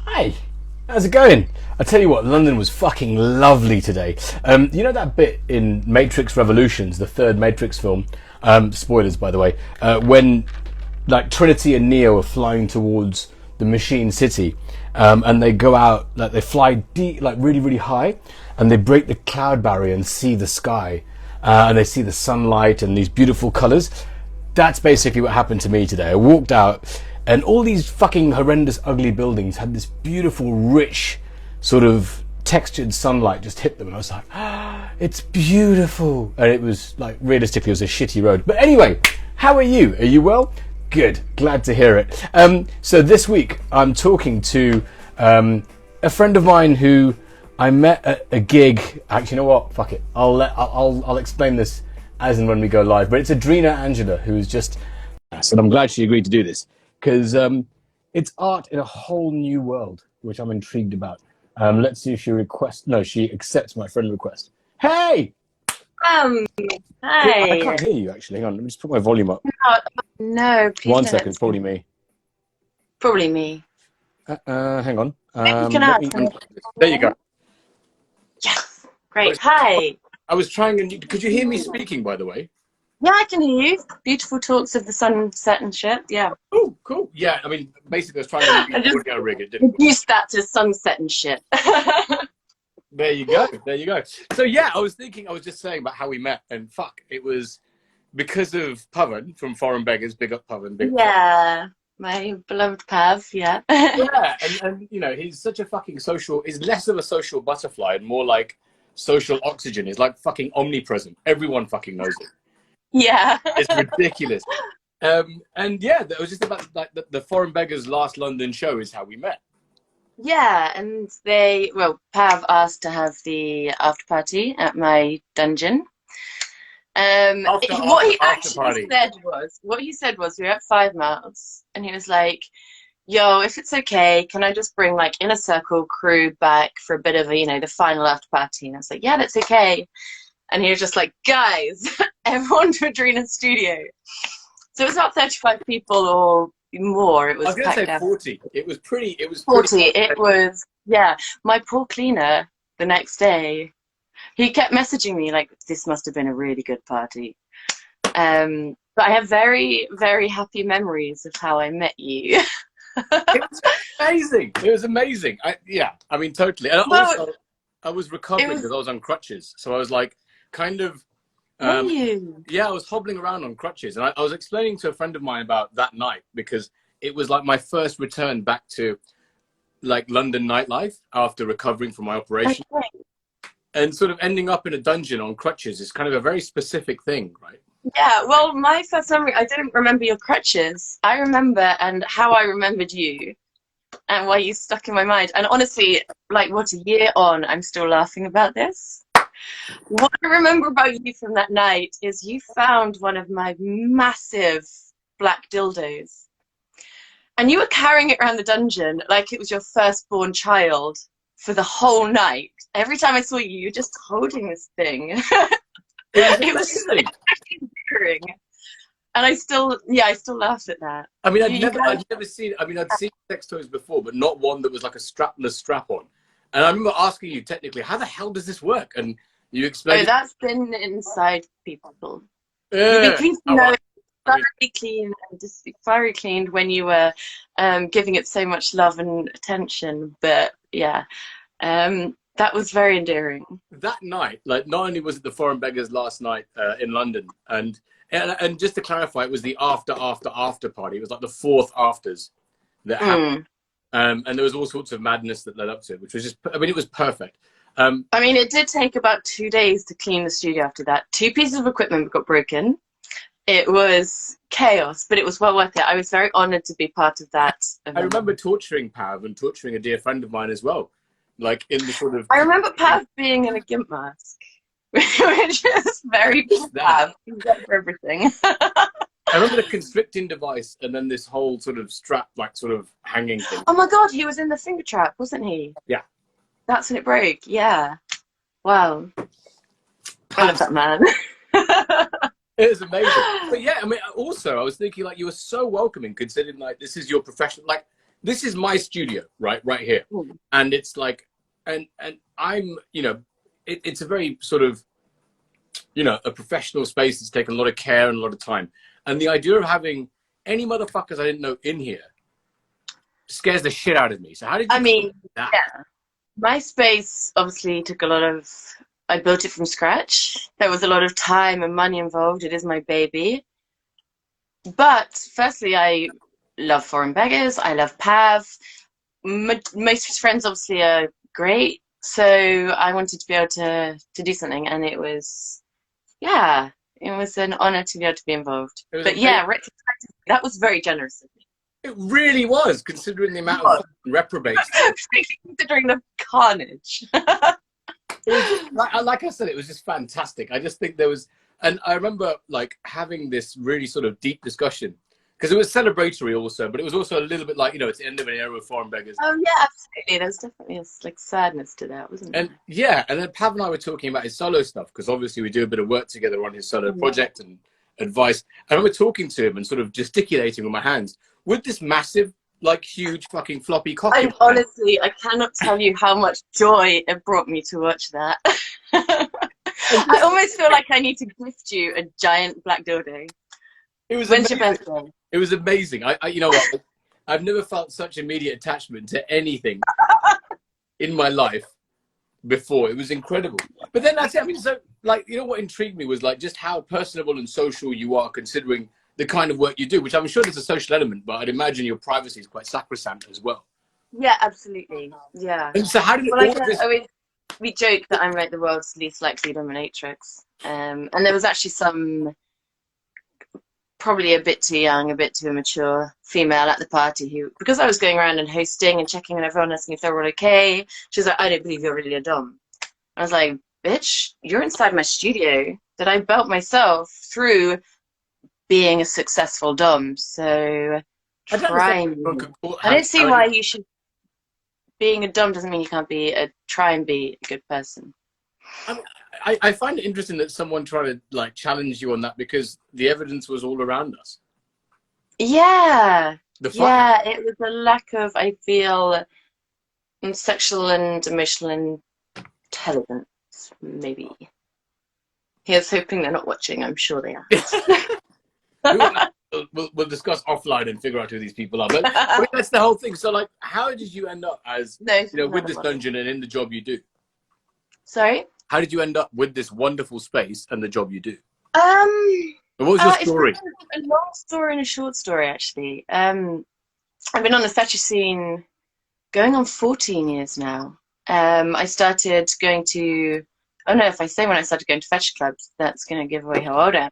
Hi, how's it going? I tell you what, London was fucking lovely today. You know that bit in Matrix Revolutions, the third Matrix film? Spoilers, by the way. When like Trinity and Neo are flying towards the Machine City, and they go out, like they fly deep, like really, really high, and they break the cloud barrier and see the sky, and they see the sunlight and these beautiful colours. That's basically what happened to me today. I walked out and all these fucking horrendous ugly buildings had this beautiful rich sort of textured sunlight just hit them, and I was like, ah, it's beautiful. And it was like, realistically it was a shitty road, but anyway, how are you? Are you well? Good, glad to hear it. So this week I'm talking to a friend of mine who I met at a gig. Actually, you know what, fuck it, I'll explain this as and when we go live. But it's Adreena Angela, who's just, and I'm glad she agreed to do this, because it's art in a whole new world, which I'm intrigued about. Let's see if she accepts my friend request. Hey! Um, I Hi. can't hear you, actually. Hang on, let me just put my volume up. No, no, please One don't let second, it's this probably be. me. Probably me. Hang on. Maybe you can Let add me some. unplug this. There you go. Yes. I Great. was, Hi. I was trying, and could you hear me speaking, by the way? Yeah, I can hear you. Beautiful talks of the sunset and shit. Yeah. Oh, cool. Yeah, I mean, basically, I was trying to I use just audio rig. It didn't work. reduced that to sunset and shit. There you go. There you go. So yeah, I was just saying about how we met, and fuck, it was because of Pavan from Foreign Beggars. Big up Pavan. Big up. Yeah. My beloved Pav. Yeah. Yeah, and you know, he's such a fucking social. He's less of a social butterfly and more like social oxygen. He's like fucking omnipresent. Everyone fucking knows it. Yeah. It's ridiculous. And yeah, it was just about like the Foreign Beggars last London show is how we met. Yeah, and Pav asked to have the after party at my dungeon. After What after he after actually party. said was we were at 5 miles, and he was like, "Yo, if it's okay, can I just bring like inner circle crew back for a bit of a, the final after party?" And I was like, "Yeah, that's okay." And he was just like, "Guys, everyone to Adrena's studio." So it was about 35 people or more. It I was was gonna packed say out. 40. It was pretty. It was pretty. 40. It was, yeah. My poor cleaner the next day, he kept messaging me like, "This must have been a really good party." But I have very, very happy memories of how I met you. It was amazing. It was amazing. Yeah, I mean, totally. And Well, also, I was it recovering was, because I was on crutches, so I was like, kind of, were um, you? yeah, I was hobbling around on crutches, and I was explaining to a friend of mine about that night because it was like my first return back to like London nightlife after recovering from my operation, Okay. and sort of ending up in a dungeon on crutches is kind of a very specific thing, right? Yeah, well, my first memory, I didn't remember your crutches. I remember and how I remembered you and why you stuck in my mind. And honestly, like, what, a year on, I'm still laughing about this. What I remember about you from that night is you found one of my massive black dildos. And you were carrying it around the dungeon like it was your firstborn child for the whole night. Every time I saw you, you were just holding this thing. It was It was amazing. actually endearing. And I still laugh at that. I mean, You guys, I'd never seen. I mean, I'd seen sex toys before, but not one that was like a strapless strap-on. And I remember asking you technically, how the hell does this work? And you oh, explained it. that's been inside people. You'd be Yeah. pleased to Oh, know well, it's I mean, thoroughly clean and just thoroughly cleaned when you were giving it so much love and attention. But yeah, that was very endearing. that night, like, not only was it the Foreign Beggars last night in London, and just to clarify, it was the after party. It was like the fourth afters that happened. Mm. And there was all sorts of madness that led up to it, which was just, I mean, it was perfect. Um, I mean, it did take about 2 days to clean the studio after that. Two pieces of equipment got broken. It was chaos, but it was well worth it. I was very honored to be part of that I event. remember torturing Pav and torturing a dear friend of mine as well, like in the sort of I remember Pav being in a gimp mask, which is very just that. Pav. He's up for everything. I remember the constricting device and then this whole sort of strap, like sort of hanging thing. Oh my God, he was in the finger trap, wasn't he? Yeah, That's when it broke. Yeah. Wow. I love Pav's. that man. It was amazing. But yeah, I mean, also I was thinking like you were so welcoming, considering like this is your profession. Like this is my studio, right here. Mm. And it's like, and I'm, you know, it's a very sort of, you know, a professional space that's taken a lot of care and a lot of time. And the idea of having any motherfuckers I didn't know in here scares the shit out of me. So how did you? I mean, that? yeah, my space obviously took a lot of. I built it from scratch. There was a lot of time and money involved. It is my baby. But firstly, I love Foreign Beggars. I love Pav. Most of his friends obviously are great. So I wanted to be able to do something, and it was, yeah, it was an honor to be able to be involved. But yeah, retrospectively, that was very generous of me. It really was, considering the amount of reprobates. Considering the carnage. It was just, like I said, it was just fantastic. I just think there was, and I remember like having this really sort of deep discussion because it was celebratory also, but it was also a little bit like, you know, it's the end of an era of Foreign Beggars. Oh yeah, absolutely. There's definitely a like sadness to that, wasn't there? And yeah, and then Pav and I were talking about his solo stuff because obviously we do a bit of work together on his solo project and advice. And I remember talking to him and sort of gesticulating with my hands with this massive, like huge fucking floppy cock. And honestly, I cannot tell you how much joy it brought me to watch that. I almost feel like I need to gift you a giant black dildo. It was When's amazing. your birthday? It was amazing. I you know what? I've never felt such immediate attachment to anything in my life before. It was incredible. But then that's it. I mean, so like, you know what intrigued me was like just how personable and social you are considering the kind of work you do, which I'm sure there's a social element, but I'd imagine your privacy is quite sacrosanct as well. Yeah, absolutely. Yeah. And so how did Well, all of this... we joke that I'm like the world's least likely dominatrix. And there was actually some probably a bit too young, a bit too immature female at the party who, because I was going around and hosting and checking on everyone, asking if they were all okay, she was like, I don't believe you're really a dom. I was like, bitch, you're inside my studio that I built myself through being a successful dom. So I don't see why you should. Being a dom doesn't mean you can't try and be a good person. I find it interesting that someone tried to like challenge you on that because the evidence was all around us. Yeah, yeah, it was a lack of, I feel, sexual and emotional intelligence. Maybe. Here's hoping they're not watching. I'm sure they are. We'll discuss offline and figure out who these people are. But that's the whole thing. So, like, how did you end up as with this dungeon and in the job you do? Sorry. How did you end up with this wonderful space and the job you do? What was your story? It's a long story and a short story, actually. I've been on the fetcher scene going on 14 years now. I started going to. Oh no! If I say when I started going to fetch clubs, that's going to give away how old I am.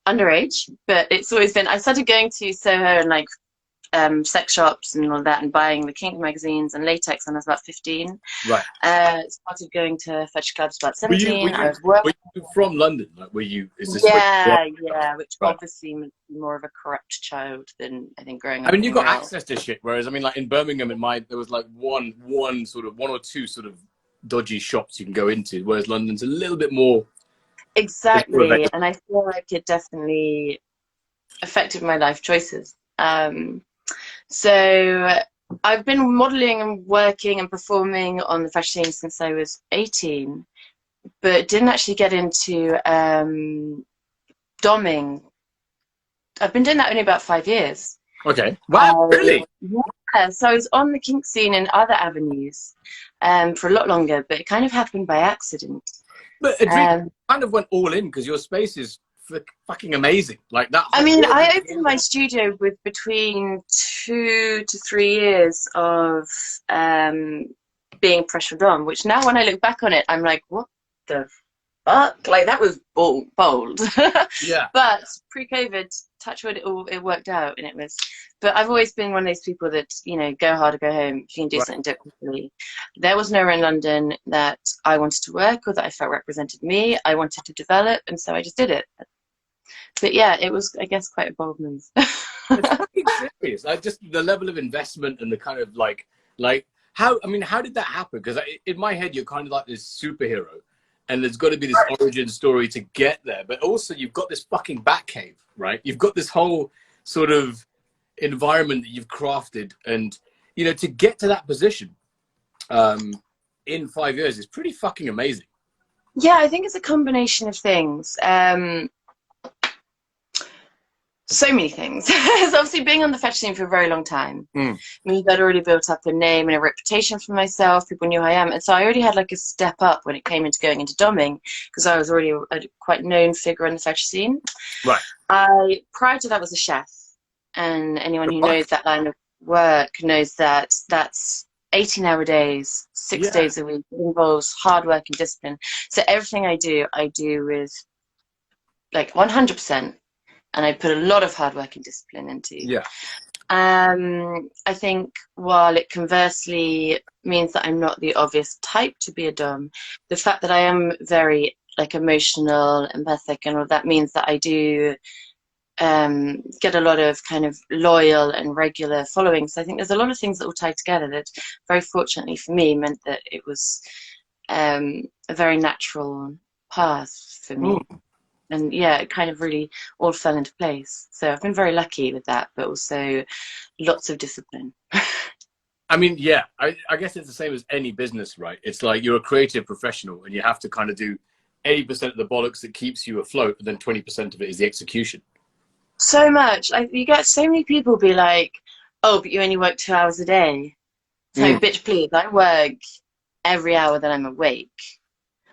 Underage, but it's always been. I started going to Soho and like sex shops and all that, and buying the Kink magazines and latex when I was about 15. Right. Started going to fetch clubs about 17. Were you from London? Like, were you? Is this yeah, which obviously makes me more of a corrupt child than I think growing up. I mean, you got access to shit, whereas I mean, like in Birmingham, there was like one or two sort of dodgy shops you can go into, whereas London's a little bit more. Exactly, and I feel like it definitely affected my life choices. So I've been modeling and working and performing on the fashion scene since I was 18, but didn't actually get into doming. I've been doing that only about 5 years. Okay. Wow, really? Yeah, so I was on the kink scene in other avenues for a lot longer, but it kind of happened by accident. But Adreena kind of went all in because your space is fucking amazing. Like that. I mean, I opened my studio with between 2 to 3 years of being pressure dom, which now when I look back on it, I'm like, what the fuck? Like that was bold. Yeah. But pre-COVID, touch wood, it worked out, and it was. But I've always been one of those people that, you know, go hard or go home. If you can do something, do it quickly. There was nowhere in London that I wanted to work or that I felt represented me. I wanted to develop, and so I just did it. But yeah, it was, I guess, quite a bold move. It's fucking serious. Like just the level of investment and the kind of like how did that happen? Because in my head, you're kind of like this superhero, and there's got to be this origin story to get there. But also, you've got this fucking bat cave, right? You've got this whole sort of environment that you've crafted, and you know, to get to that position in 5 years is pretty fucking amazing. Yeah, I think it's a combination of things. So many things. So obviously being on the fetch scene for a very long time means I'd already built up a name and a reputation for myself. People knew who I am. And so I already had like a step up when it came into going into doming, because I was already a quite known figure on the fetch scene. Right. Prior to that was a chef. And anyone who knows that line of work knows that that's 18-hour days, 6 days a week. It involves hard work and discipline. So everything I do with like 100%. And I put a lot of hard work and discipline into. Yeah. I think while it conversely means that I'm not the obvious type to be a dom, the fact that I am very like emotional, empathic, and all that means that I do get a lot of kind of loyal and regular following. So I think there's a lot of things that all tie together that, very fortunately for me, meant that it was a very natural path for me. And yeah, it kind of really all fell into place. So I've been very lucky with that, but also lots of discipline. I mean, yeah, I guess it's the same as any business, right? It's like you're a creative professional and you have to kind of do 80% of the bollocks that keeps you afloat, and then 20% of it is the execution. So much. You get so many people be like, oh, but you only work 2 hours a day. So bitch, please, I work every hour that I'm awake.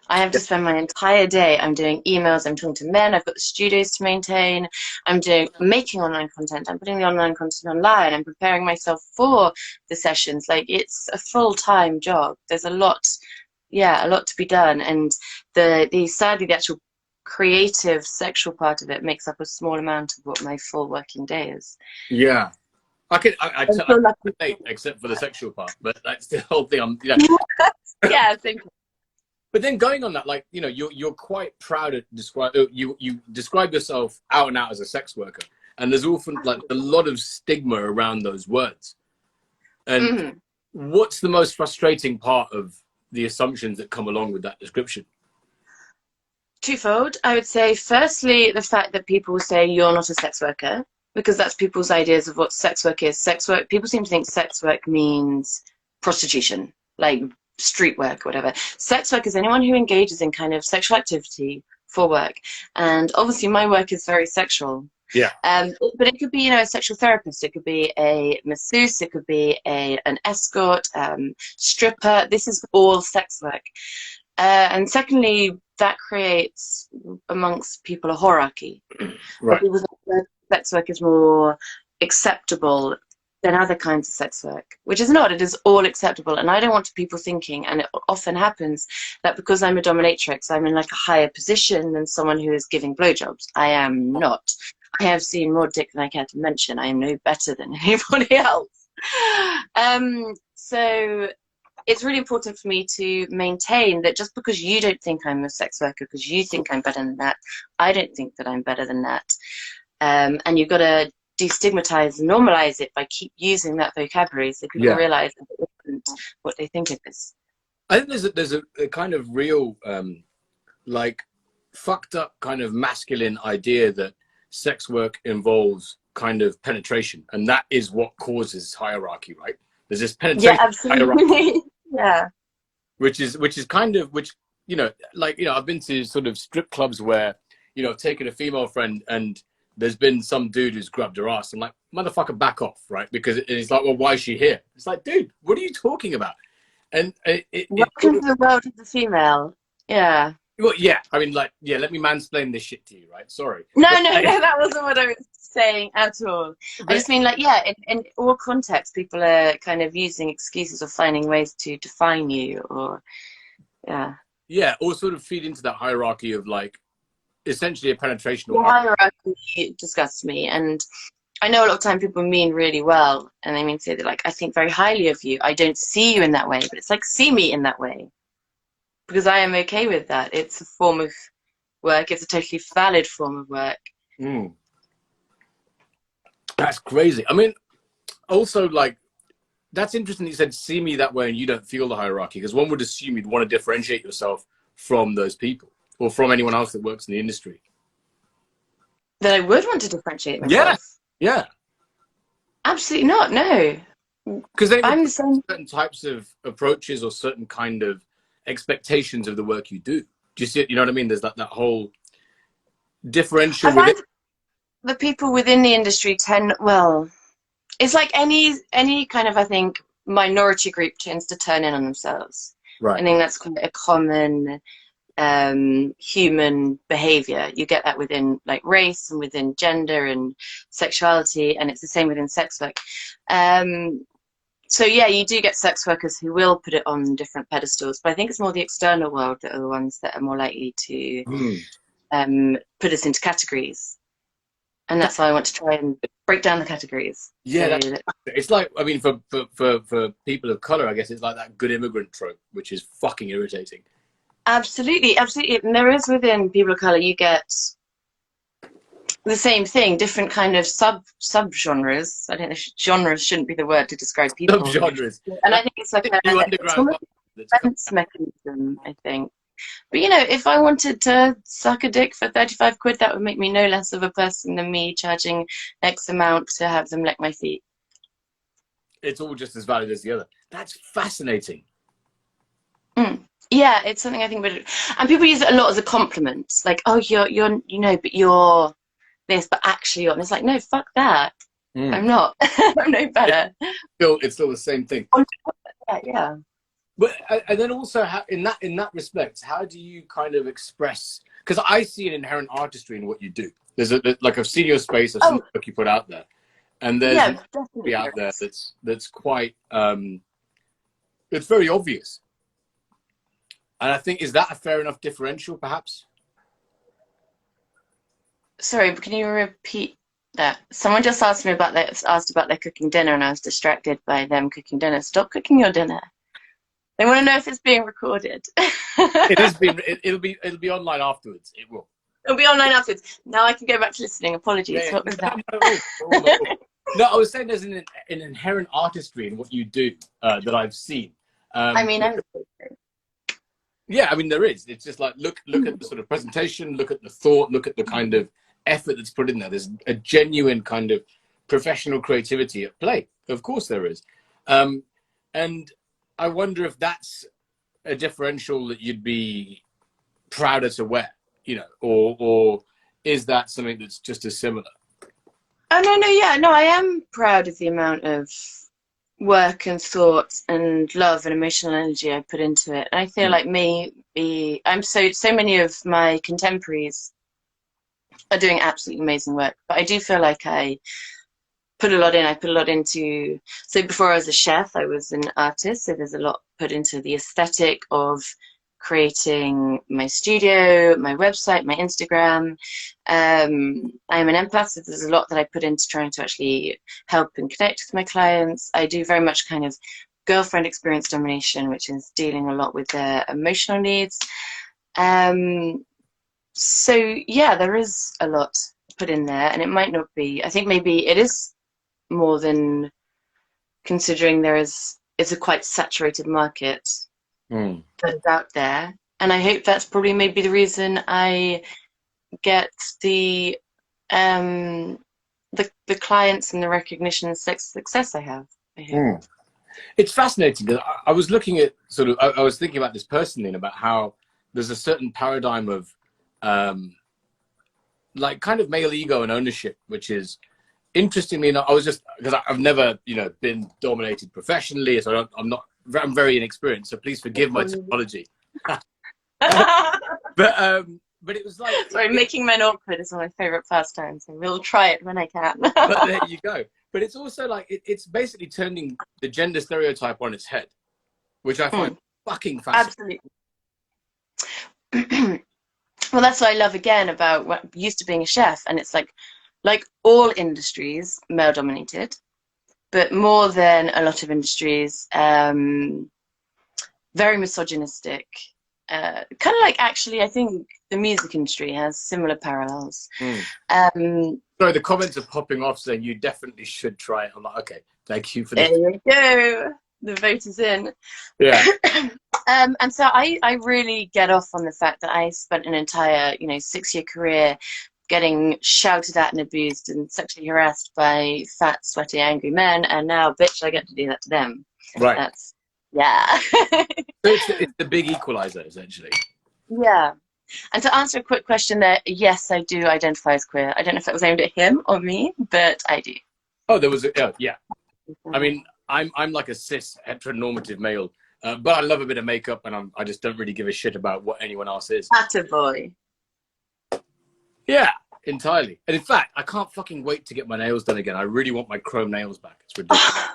I have to spend my entire day. I'm doing emails. I'm talking to men. I've got the studios to maintain. I'm making online content. I'm putting the online content online. I'm preparing myself for the sessions. Like, it's a full-time job. There's a lot to be done. And sadly, the actual creative sexual part of it makes up a small amount of what my full working day is. Yeah. I relate, except for the sexual part, but that's the whole thing. Yeah, same. But then going on that, like, you know, you're quite proud to describe, you describe yourself out and out as a sex worker, and there's often like a lot of stigma around those words. And what's the most frustrating part of the assumptions that come along with that description? Twofold. I would say, firstly, the fact that people say you're not a sex worker, because that's people's ideas of what sex work is. Sex work, people seem to think sex work means prostitution, like street work or whatever. Sex work is anyone who engages in kind of sexual activity for work. And obviously my work is very sexual. Yeah. But it could be, you know, a sexual therapist, it could be a masseuse, it could be an escort, stripper. This is all sex work. And secondly, that creates amongst people a hierarchy. Right. People think that sex work is more acceptable than other kinds of sex work, which is not. It is all acceptable. And I don't want people thinking, and it often happens, that because I'm a dominatrix, I'm in like a higher position than someone who is giving blowjobs. I am not. I have seen more dick than I care to mention. I am no better than anybody else. So it's really important for me to maintain that just because you don't think I'm a sex worker, because you think I'm better than that, I don't think that I'm better than that. And you've got to destigmatize and normalize it by keep using that vocabulary so people realize that it isn't what they think it is. I think there's a kind of real like fucked up kind of masculine idea that sex work involves kind of penetration, and that is what causes hierarchy, right? There's this penetration hierarchy. Yeah. Which is kind of, which, you know, like, you know, I've been to sort of strip clubs where, you know, I've taken a female friend and there's been some dude who's grabbed her ass. I'm like, motherfucker, back off, right? Because it's like, well, why is she here? It's like, dude, what are you talking about? And welcome to the world of the female. Yeah. Well, yeah. I mean, like, yeah, let me mansplain this shit to you, right? Sorry. No, that wasn't what I was saying at all. I just mean, like, yeah, in all contexts, people are kind of using excuses or finding ways to define you, or, yeah. Yeah, or sort of feed into that hierarchy of, like, essentially a penetration. The hierarchy disgusts me, and I know a lot of time people mean really well, and they mean to say that, like, I think very highly of you. I don't see you in that way, but it's like, see me in that way, because I am okay with that. It's a form of work. It's a totally valid form of work. That's crazy. I mean, also, like, that's interesting that you said see me that way and you don't feel the hierarchy, because one would assume you'd want to differentiate yourself from those people or from anyone else that works in the industry. That I would want to differentiate myself. Yeah. Absolutely not. No. Because then I'm you're the same. certain types of approaches or certain kind of expectations of the work you do. Do you see it? You know what I mean? There's that whole differential I within. find the people within the industry tend, well, it's like any kind of, I think, minority group tends to turn in on themselves. I Right. think that's quite a common human behavior. You get that within like race and within gender and sexuality, and it's the same within sex work. So yeah, you do get sex workers who will put it on different pedestals, but I think it's more the external world that are the ones that are more likely to put us into categories. And that's how I want to try and break down the categories. Yeah, it's like, I mean, for people of color, I guess it's like that good immigrant trope, which is fucking irritating. Absolutely, absolutely. And there is within people of color, you get the same thing, different kind of sub genres. I don't know, genres shouldn't be the word to describe people. Subgenres. And I think it's like it's almost a defense mechanism, I think. But you know, if I wanted to suck a dick for 35 quid, that would make me no less of a person than me charging X amount to have them lick my feet. It's all just as valid as the other. That's fascinating. Yeah, it's something I think about it. And people use it a lot as a compliment. Like, oh, you're you know, but you're this, but actually you're, and it's like, no, fuck that. I'm not. I'm no better. It's still the same thing. Yeah. But and then also, in that respect, how do you kind of express? Because I see an inherent artistry in what you do. There's like I've seen your space, I've seen the work you put out there, and there's definitely out there that's quite it's very obvious. And I think, is that a fair enough differential, perhaps? Sorry, but can you repeat that? Someone just asked about their cooking dinner, and I was distracted by them cooking dinner. Stop cooking your dinner. They want to know if it's being recorded. It is being. It'll be online afterwards. It will. It'll be online afterwards. Now I can go back to listening. Apologies. Yeah, what was that? No, I was saying there's an inherent artistry in what you do that I've seen. I mean, yeah, I mean there is. It's just like look at the sort of presentation, look at the thought, look at the kind of effort that's put in there. There's a genuine kind of professional creativity at play. Of course there is. And I wonder if that's a differential that you'd be prouder to wear, you know, or is that something that's just as similar? Oh, no, I am proud of the amount of work and thought and love and emotional energy I put into it. And I feel like I'm so many of my contemporaries are doing absolutely amazing work, but I do feel like I put a lot in. I put a lot into, so before I was a chef, I was an artist, so there's a lot put into the aesthetic of creating my studio, my website, my Instagram. I'm an empath, so there's a lot that I put into trying to actually help and connect with my clients. I do very much kind of girlfriend experience domination, which is dealing a lot with their emotional needs. So yeah, there is a lot put in there, and it might not be, I think maybe it is more than, considering it's a quite saturated market that is out there, and I hope that's probably maybe the reason I get the clients and the recognition and success I have. I hope. It's fascinating because I was looking at I was thinking about this personally, and about how there's a certain paradigm of like kind of male ego and ownership, which is, interestingly enough, I was just, because I've never, been dominated professionally, so I'm very inexperienced, so please forgive my terminology. But it was like, sorry, making men awkward is one of my favorite pastimes, and we'll try it when I can. But there you go. But it's also like it's basically turning the gender stereotype on its head, which I find fucking fascinating. Absolutely. Well, that's what I love again about what used to being a chef, and it's like all industries, male dominated, but more than a lot of industries, very misogynistic. Kind of like, actually, I think the music industry has similar parallels. Sorry, the comments are popping off saying you definitely should try it. I'm like, okay, thank you for this. There you go. The vote is in. Yeah. And so I really get off on the fact that I spent an entire 6-year career getting shouted at and abused and sexually harassed by fat, sweaty, angry men, and now, bitch, I get to do that to them. Right. That's, yeah. So it's the big equalizer, essentially. Yeah. And to answer a quick question there, yes, I do identify as queer. I don't know if that was aimed at him or me, but I do. Oh, there was yeah. I mean, I'm like a cis heteronormative male, but I love a bit of makeup, and I just don't really give a shit about what anyone else is. Atta boy. Yeah, entirely. And in fact, I can't fucking wait to get my nails done again. I really want my chrome nails back. It's ridiculous.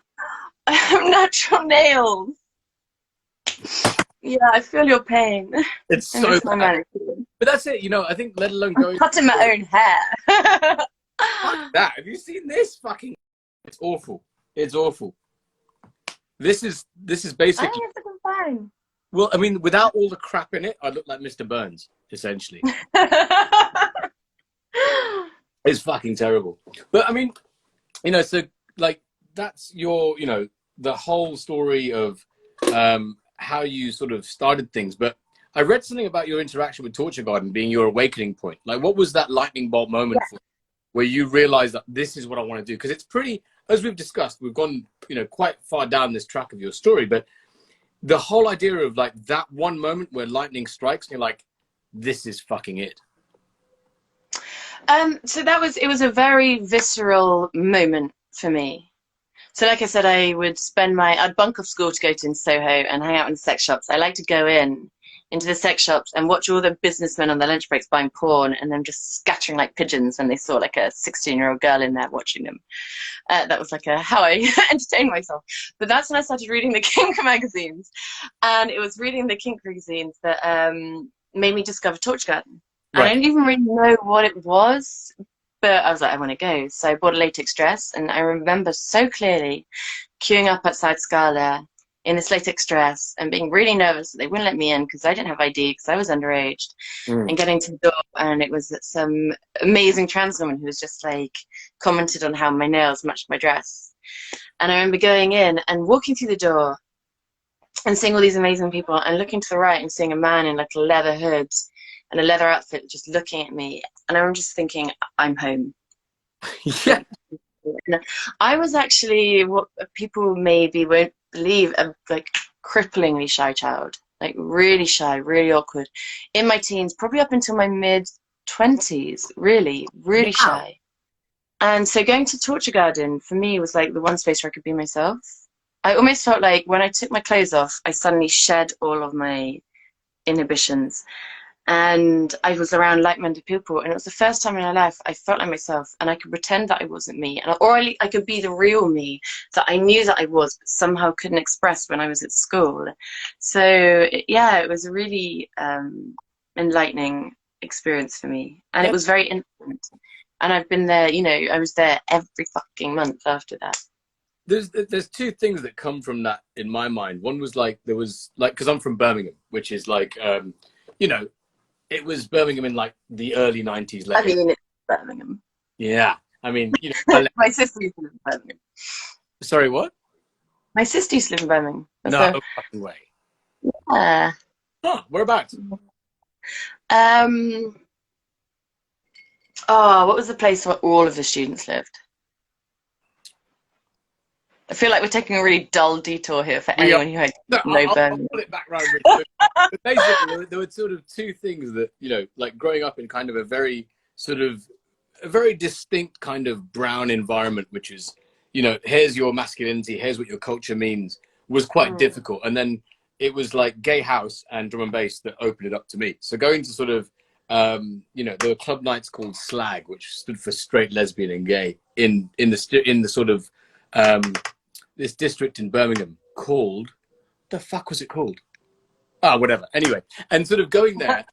I have natural nails. Yeah, I feel your pain. It's so bad. But that's it, you know, I think let alone going... I'm cutting my own hair. Fuck that. Have you seen this? Fucking... It's awful. It's awful. This is basically... I think it's looking fine. Well, I mean, without all the crap in it, I look like Mr. Burns, essentially. It's fucking terrible. But I mean, you know, so like that's your, you know, the whole story of how you sort of started things. But I read something about your interaction with Torture Garden being your awakening point. Like, what was that lightning bolt moment for you, where you realized that this is what I want to do? Because it's pretty, as we've discussed, we've gone, you know, quite far down this track of your story. But the whole idea of like that one moment where lightning strikes, and you're like, this is fucking it. So it was a very visceral moment for me. So like I said, I'd bunk off school to go to in Soho and hang out in the sex shops. I like to go into the sex shops and watch all the businessmen on their lunch breaks buying porn and them just scattering like pigeons when they saw like a 16-year-old girl in there watching them. That was like how I entertained myself. But that's when I started reading the kink magazines. And it was reading the kink magazines that made me discover Torture Garden. Right. I didn't even really know what it was, but I was like, I want to go. So I bought a latex dress, and I remember so clearly queuing up outside Scala in this latex dress and being really nervous that they wouldn't let me in because I didn't have ID because I was underage, and getting to the door, and it was some amazing trans woman who was just like commented on how my nails matched my dress. And I remember going in and walking through the door and seeing all these amazing people and looking to the right and seeing a man in like a leather hood and a leather outfit just looking at me, and I'm just thinking, I'm home. Yeah. I was actually what people maybe won't believe, a like cripplingly shy child, like really shy, really awkward in my teens, probably up until my mid-20s, really shy. And so going to Torture Garden for me was like the one space where I could be myself. I almost felt like when I took my clothes off, I suddenly shed all of my inhibitions. And I was around like-minded people, and it was the first time in my life I felt like myself, and I could pretend that I wasn't me, or I could be the real me that I knew that I was, but somehow couldn't express when I was at school. So yeah, it was a really enlightening experience for me, and it was very intimate. And I've been there, you know, I was there every fucking month after that. There's two things that come from that in my mind. One was like, there was like, because I'm from Birmingham, which is like, you know, it was Birmingham in like the early 90s. I mean, it's Birmingham. Yeah. I mean, you know. My sister used to live in Birmingham. Sorry, what? My sister used to live in Birmingham. No fucking way. Yeah. Huh, whereabouts? Oh, what was the place where all of the students lived? I feel like we're taking a really dull detour here for anyone who had no Birmingham. I'll pull it back round really quick. But basically, there were sort of two things that, you know, like growing up in kind of a very distinct kind of brown environment, which is, you know, here's your masculinity, here's what your culture means, was quite difficult. And then it was like gay house and drum and bass that opened it up to me. So going to sort of, you know, there were club nights called Slag, which stood for straight, lesbian, and gay in the sort of this district in Birmingham called, the fuck was it called? Whatever. Anyway, and sort of going there,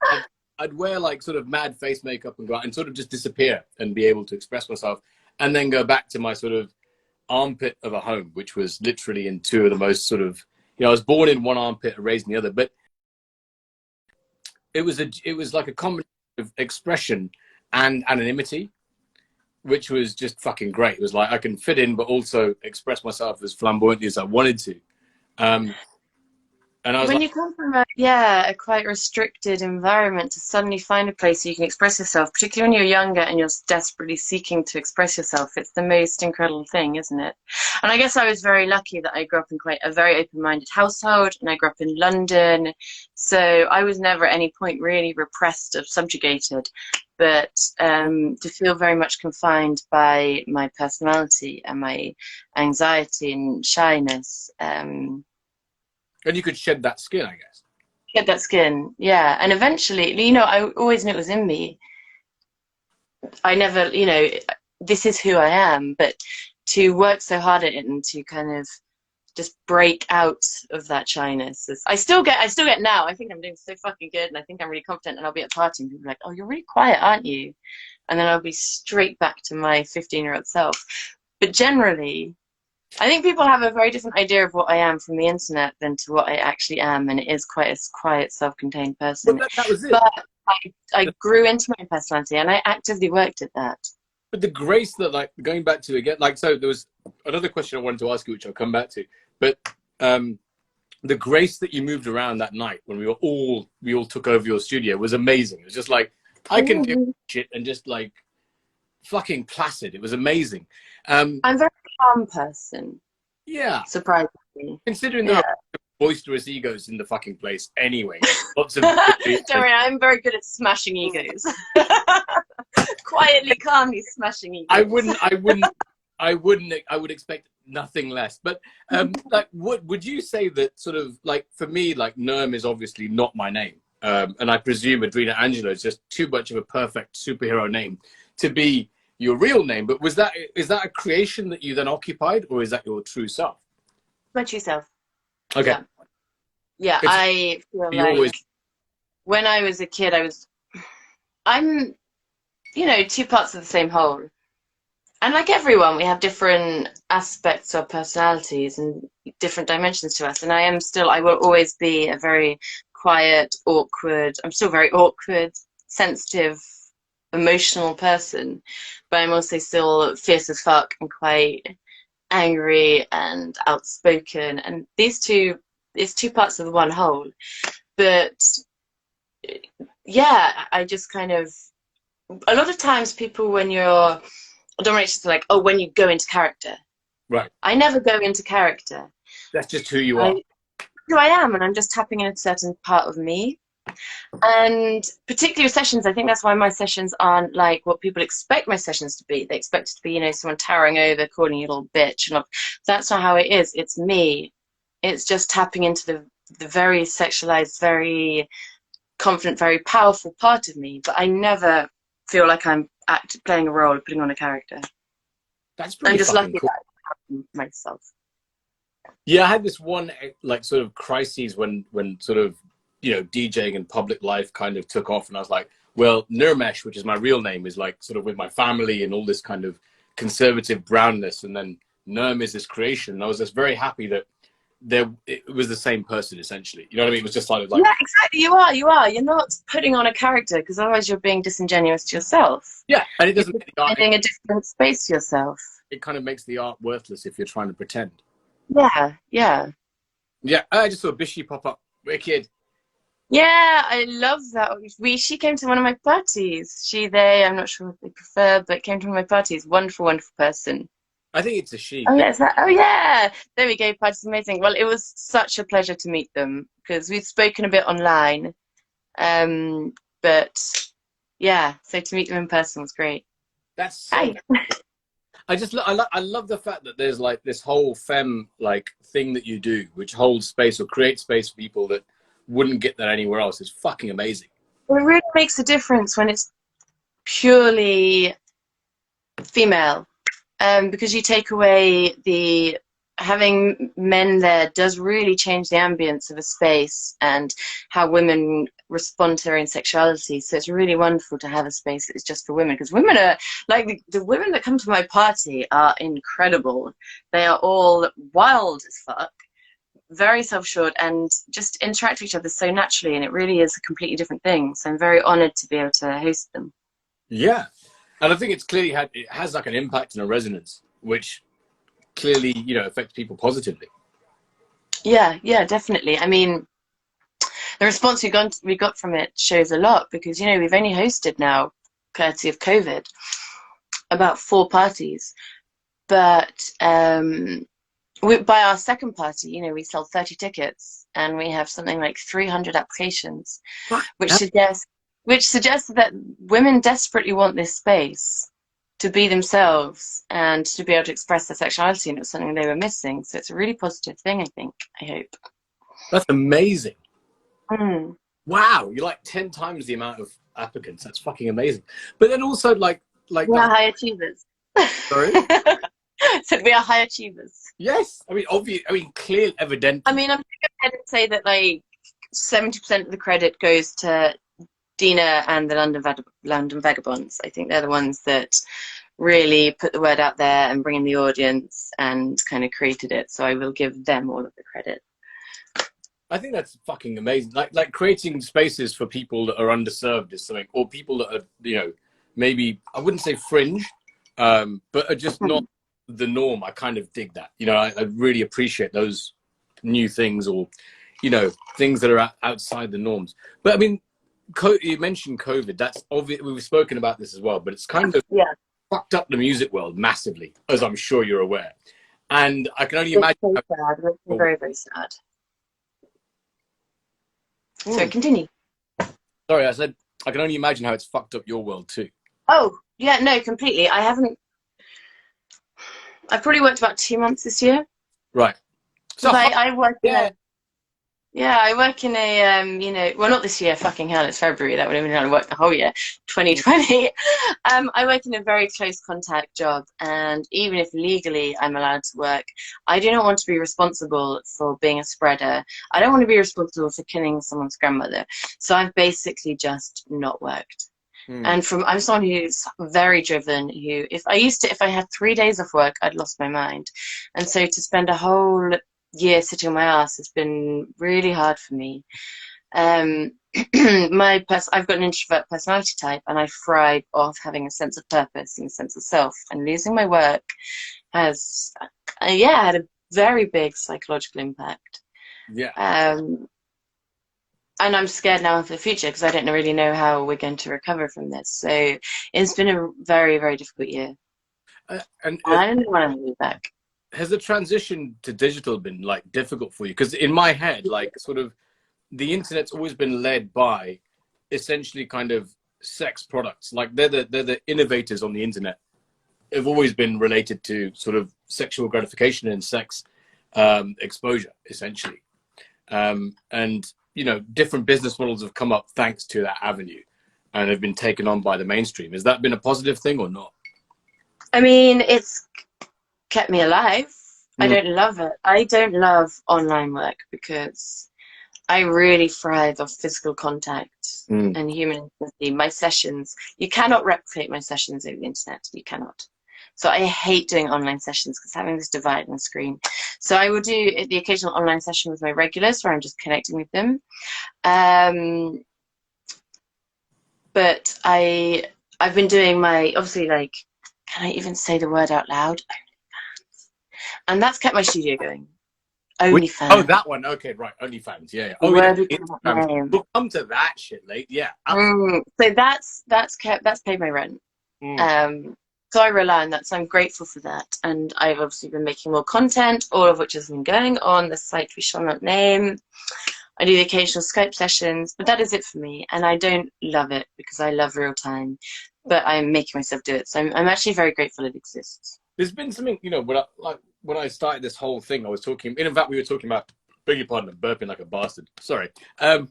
I'd wear like sort of mad face makeup and go out and sort of just disappear and be able to express myself, and then go back to my sort of armpit of a home, which was literally in two of the most sort of, you know, I was born in one armpit and raised in the other, but it was like a combination of expression and anonymity, which was just fucking great. It was like I can fit in, but also express myself as flamboyantly as I wanted to. And I was When like, you come from a quite restricted environment to suddenly find a place where you can express yourself, particularly when you're younger and you're desperately seeking to express yourself, it's the most incredible thing, isn't it? And I guess I was very lucky that I grew up in quite a very open-minded household, and I grew up in London, so I was never at any point really repressed or subjugated, but to feel very much confined by my personality and my anxiety and shyness. and you could shed that skin, I guess. Get that skin, yeah. And eventually, you know, I always knew it was in me. I never, you know, this is who I am, but to work so hard at it and to kind of just break out of that shyness. I still get now. I think I'm doing so fucking good, and I think I'm really confident, and I'll be at a party and people are like, "Oh, you're really quiet, aren't you?" And then I'll be straight back to my 15-year-old self. But generally, I think people have a very different idea of what I am from the internet than to what I actually am, and it is quite a quiet, self-contained person. But that was it. But I grew into my personality, and I actively worked at that. But the grace that, like, going back to again, like, so there was another question I wanted to ask you, which I'll come back to. But the grace that you moved around that night when we all took over your studio was amazing. It was just like, I can do shit and just like fucking placid. It was amazing. I'm a very calm person. Yeah. Surprisingly. Considering there are boisterous egos in the fucking place anyway. Lots of Don't worry, I'm very good at smashing egos. Quietly, calmly smashing egos. I would expect nothing less. But like, what would you say that sort of like, for me, like, Nerm is obviously not my name. And I presume Adreena Angela is just too much of a perfect superhero name to be your real name. But is that a creation that you then occupied, or is that your true self? My true self. Okay. Yeah, I feel like when I was a kid, I'm, you know, two parts of the same whole. And like everyone, we have different aspects of personalities and different dimensions to us. And I will always be a very quiet, awkward, I'm still very awkward, sensitive, emotional person. But I'm also still fierce as fuck and quite angry and outspoken. And it's two parts of the one whole. But yeah, I just kind of, a lot of times people, when you're dominatrix, are like, oh, when you go into character. Right. I never go into character. That's just who you are. Who I am, and I'm just tapping in a certain part of me. And particularly with sessions, I think that's why my sessions aren't like what people expect my sessions to be. They expect it to be, you know, someone towering over, calling you a little bitch. And that's not how it is. It's me. It's just tapping into the very sexualized, very confident, very powerful part of me. But I never feel like I'm playing a role, putting on a character. That's pretty I'm just lucky cool. that I'm myself. Yeah, I had this one like sort of crises when sort of, you know, DJing and public life kind of took off, and I was like, well, Nirmesh, which is my real name, is like sort of with my family and all this kind of conservative brownness, and then Nerm is this creation. And I was just very happy that it was the same person essentially. You know what I mean? It was just like yeah, exactly. You are. You're not putting on a character, because otherwise you're being disingenuous to yourself. Yeah, and it doesn't make the art, a different space to yourself. It kind of makes the art worthless if you're trying to pretend. Yeah. I just saw Bishi pop up. Wicked. Yeah, I love that. She came to one of my parties. They, I'm not sure what they prefer, but came to one of my parties. Wonderful, wonderful person. I think it's a she. Oh yeah, oh yeah. There we go. Party's amazing. Well, it was such a pleasure to meet them, because we've spoken a bit online, but yeah, so to meet them in person was great. That's so I love the fact that there's like this whole femme like thing that you do, which holds space or creates space for people that wouldn't get that anywhere else. It's fucking amazing. It really makes a difference when it's purely female, because you take away having men there does really change the ambience of a space and how women respond to their own sexuality. So it's really wonderful to have a space that's just for women, because women are like, the women that come to my party are incredible. They are all wild as fuck, very self-assured, and just interact with each other so naturally, and it really is a completely different thing. So I'm very honored to be able to host them. Yeah, and I think it has like an impact and a resonance, which clearly, you know, affects people positively. Yeah, definitely. I mean, the response we got from it shows a lot, because, you know, we've only hosted now, courtesy of COVID, about 4 parties. But by our second party, you know, we sold 30 tickets and we have something like 300 applications, which suggests that women desperately want this space to be themselves and to be able to express their sexuality, and it was something they were missing. So it's a really positive thing, I think, I hope. That's amazing. Mm. Wow, you're like 10 times the amount of applicants. That's fucking amazing. But then also like we are high achievers. Sorry? So we are high achievers. Yes. I mean, clear, evident. I mean, I'm going to go ahead and say that like 70% of the credit goes to Dina and the London Vagabonds. I think they're the ones that really put the word out there and bring in the audience and kind of created it. So I will give them all of the credit. I think that's fucking amazing. Like creating spaces for people that are underserved is something, or people that are, you know, maybe, I wouldn't say fringe, but are just not the norm. I kind of dig that. You know, I really appreciate those new things, or, you know, things that are outside the norms. But I mean, you mentioned COVID. That's obvious. We've spoken about this as well, but it's kind of fucked up the music world massively, as I'm sure you're aware. And I can only imagine. So sad. It's very, very sad. So continue. Sorry, I said I can only imagine how it's fucked up your world too. Oh, yeah, no, completely. I've probably worked about 2 months this year. Right. So I work I work in a, you know, well, not this year, fucking hell, it's February. That would have been how I worked the whole year, 2020. I work in a very close contact job, and even if legally I'm allowed to work, I do not want to be responsible for being a spreader. I don't want to be responsible for killing someone's grandmother. So I've basically just not worked. And I'm someone who's very driven, who, if I had 3 days off work, I'd lost my mind. And so to spend a whole year sitting on my ass has been really hard for me. I've got an introvert personality type, and I thrive off having a sense of purpose and a sense of self. And losing my work has, had a very big psychological impact. Yeah. And I'm scared now for the future, because I don't really know how we're going to recover from this. So it's been a very, very difficult year. And I don't want to move back. Has the transition to digital been like difficult for you? Because in my head, like sort of the internet's always been led by essentially kind of sex products. Like they're the innovators on the internet. Have always been related to sort of sexual gratification and sex exposure, essentially. And you know, different business models have come up thanks to that avenue and have been taken on by the mainstream. Has that been a positive thing or not? I mean, it's kept me alive. I don't love it. I don't love online work because I really thrive off physical contact and human intimacy. My sessions, you cannot replicate my sessions over the internet. You cannot. So I hate doing online sessions because having this divide on the screen. So I will do the occasional online session with my regulars where I'm just connecting with them. But I've been doing my, obviously, like, can I even say the word out loud? OnlyFans. And that's kept my studio going. OnlyFans. Oh, that one. Okay, right. OnlyFans. Yeah. Oh, yeah. We'll come to that shit late. Yeah. So that's paid my rent. So I rely on that. So I'm grateful for that. And I've obviously been making more content, all of which has been going on the site we shall not name. I do the occasional Skype sessions, but that is it for me. And I don't love it because I love real time, but I'm making myself do it. So I'm actually very grateful it exists. There's been something, you know, when I started this whole thing, I was talking, in fact, we were talking about, beg your pardon, I'm burping like a bastard. Sorry. I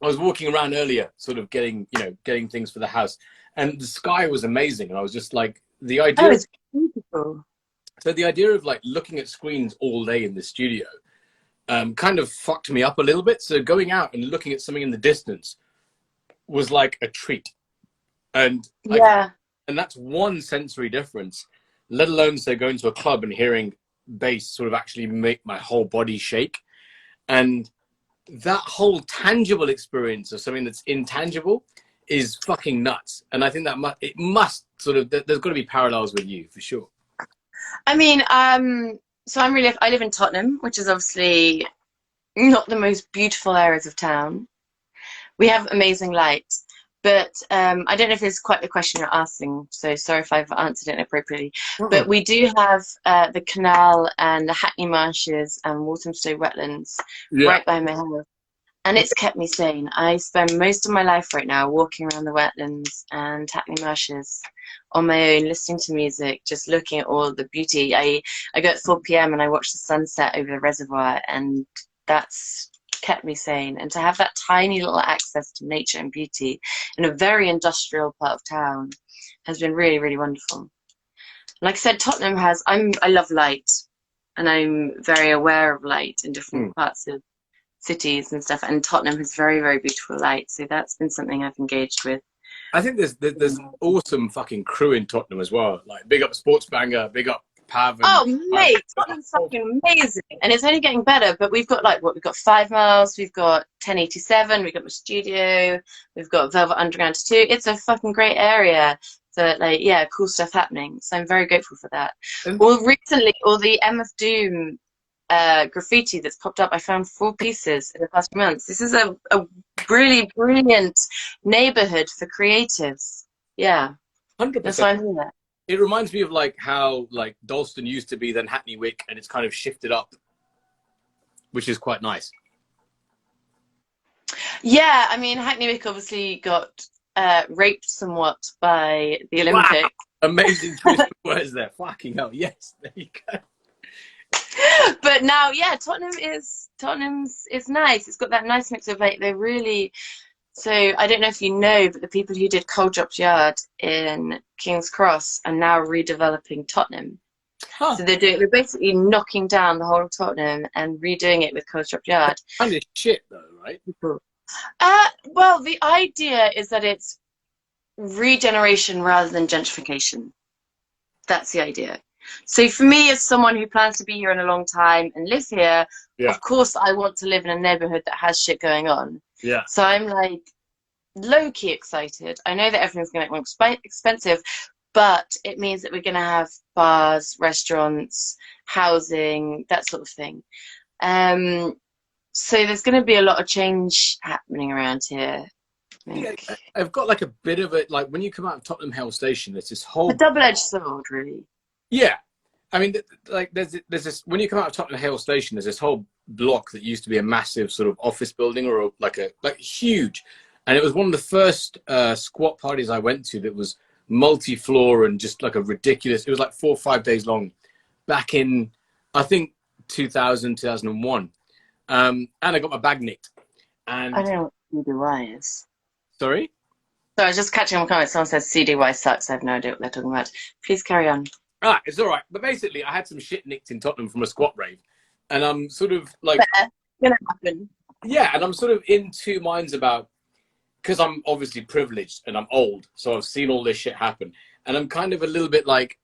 was walking around earlier, sort of getting things for the house, and the sky was amazing. And I was just like, the idea. Oh, it's beautiful. So the idea of like looking at screens all day in the studio kind of fucked me up a little bit. So going out and looking at something in the distance was like a treat. And and that's one sensory difference, let alone say going to a club and hearing bass sort of actually make my whole body shake. And that whole tangible experience of something that's intangible is fucking nuts. And I think that it must sort of, there's got to be parallels with you for sure. I mean, so I live in Tottenham, which is obviously not the most beautiful areas of town. We have amazing light. But I don't know if this is quite the question you're asking, so sorry if I've answered it inappropriately. But we do have the canal and the Hackney Marshes and Walthamstow wetlands right by my house. And it's kept me sane. I spend most of my life right now walking around the wetlands and Hackney Marshes on my own, listening to music, just looking at all the beauty. I go at 4 p.m. and I watch the sunset over the reservoir, and that's kept me sane. And to have that tiny little access to nature and beauty in a very industrial part of town has been really, really wonderful. Like I said, Tottenham has, I love light, and I'm very aware of light in different parts of cities and stuff, and Tottenham has very, very beautiful light, so that's been something I've engaged with. I think there's an awesome fucking crew in Tottenham as well. Like, big up Sports Banger, big up Pav. Mate, Tottenham's fucking amazing, and it's only getting better. But we've got we've got 5 miles, we've got 1087, we've got the studio, we've got Velvet Underground 2. It's a fucking great area. So cool stuff happening. So I'm very grateful for that. Well, recently, all the MF Doom graffiti that's popped up, I found 4 pieces in the past few months. This is a really brilliant neighborhood for creatives. Yeah, 100%. That's why I'm here. It reminds me of like how like Dalston used to be, then Hackney Wick, and it's kind of shifted up, which is quite nice. Yeah, I mean, Hackney Wick obviously got raped somewhat by the Olympics. Wow. Amazing twist of words there. Fucking hell, yes, there you go. But now, yeah, Tottenham's is nice. It's got that nice mix of like they're really. So I don't know if you know, but the people who did Coldrops Yard in King's Cross are now redeveloping Tottenham. So they're basically knocking down the whole of Tottenham and redoing it with Coldrops Yard. Kind of shit though, right? Well, the idea is that it's regeneration rather than gentrification. That's the idea. So for me, as someone who plans to be here in a long time and live here, of course I want to live in a neighborhood that has shit going on. Yeah. So I'm like low-key excited. I know that everything's going to get more expensive, but it means that we're going to have bars, restaurants, housing, that sort of thing. So there's going to be a lot of change happening around here. Yeah, I've got like a bit of it, like when you come out of Tottenham Hale Station, there's this whole... A double-edged sword, really. Yeah. I mean, like there's this, when you come out of Tottenham Hale Station, there's this whole block that used to be a massive sort of office building or like huge. And it was one of the first squat parties I went to that was multi-floor and just like a ridiculous, it was like 4 or 5 days long back in, I think, 2000, 2001. And I got my bag nicked. And I don't know what CDY is. Sorry? So I was just catching on comments. Someone says CDY sucks. I have no idea what they're talking about. Please carry on. It's all right. But basically, I had some shit nicked in Tottenham from a squat rave. And I'm sort of like... Gonna happen. Yeah, and I'm sort of in 2 minds about... Because I'm obviously privileged and I'm old, so I've seen all this shit happen. And I'm kind of a little bit like,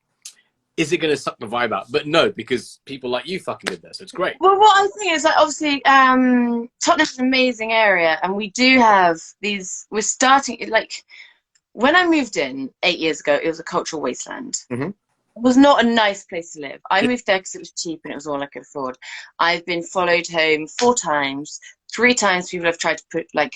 is it going to suck the vibe out? But no, because people like you fucking did that, so it's great. Well, what I think is that obviously Tottenham's an amazing area, and we do have these, we're starting, like, when I moved in 8 years ago, it was a cultural wasteland. Mm-hmm. It was not a nice place to live. I moved there because it was cheap and it was all I could afford. I've been followed home 4 times. 3 times people have tried to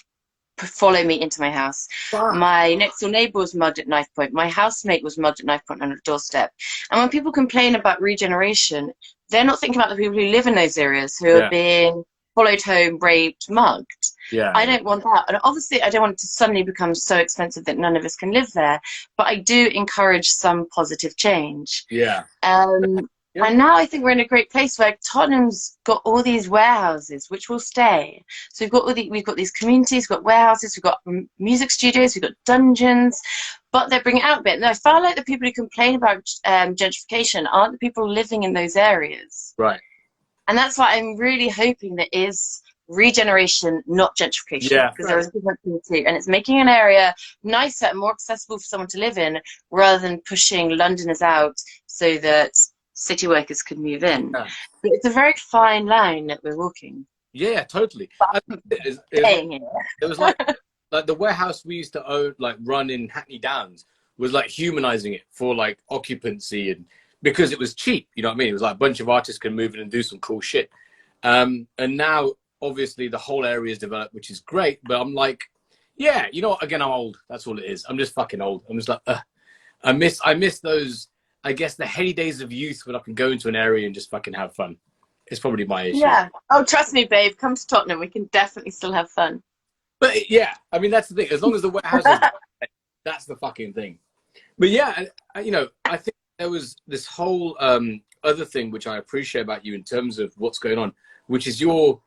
follow me into my house. Wow. My next door neighbor was mugged at knife point. My housemate was mugged at knife point on a doorstep. And when people complain about regeneration, they're not thinking about the people who live in those areas who are being followed home, raped, mugged. Yeah. I don't want that. And obviously I don't want it to suddenly become so expensive that none of us can live there. But I do encourage some positive change. Yeah. And now I think we're in a great place where Tottenham's got all these warehouses, which will stay. So we've got these communities, we've got warehouses, we've got music studios, we've got dungeons, but they're bringing it out a bit. And I feel like the people who complain about gentrification aren't the people living in those areas. Right. And that's why I'm really hoping there is regeneration, not gentrification. Yeah. Because there is a difference between the two. And it's making an area nicer and more accessible for someone to live in rather than pushing Londoners out so that city workers could move in. Yeah. But it's a very fine line that we're walking. Yeah, totally. It was like the warehouse we used to own, like run in Hackney Downs, was like humanizing it for like occupancy, and because it was cheap, you know what I mean? It was like a bunch of artists can move in and do some cool shit. And now obviously the whole area is developed, which is great, but I'm like, Yeah, you know what? Again, I'm old. That's all it is. I'm just fucking old. I'm just like, I miss those. I guess the heady days of youth when I can go into an area and just fucking have fun. It's probably my issue. Yeah. Oh, trust me, babe. Come to Tottenham. We can definitely still have fun. But yeah, I mean that's the thing. As long as the warehouses, that's the fucking thing. But yeah, I think there was this whole other thing which I appreciate about you in terms of what's going on, which is your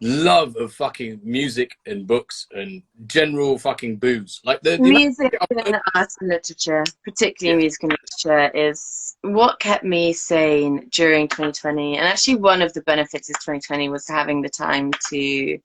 love of fucking music and books and general fucking booze. Like the Music and art and literature, particularly yeah, music and literature, is what kept me sane during 2020. And actually, one of the benefits of 2020 was having the time to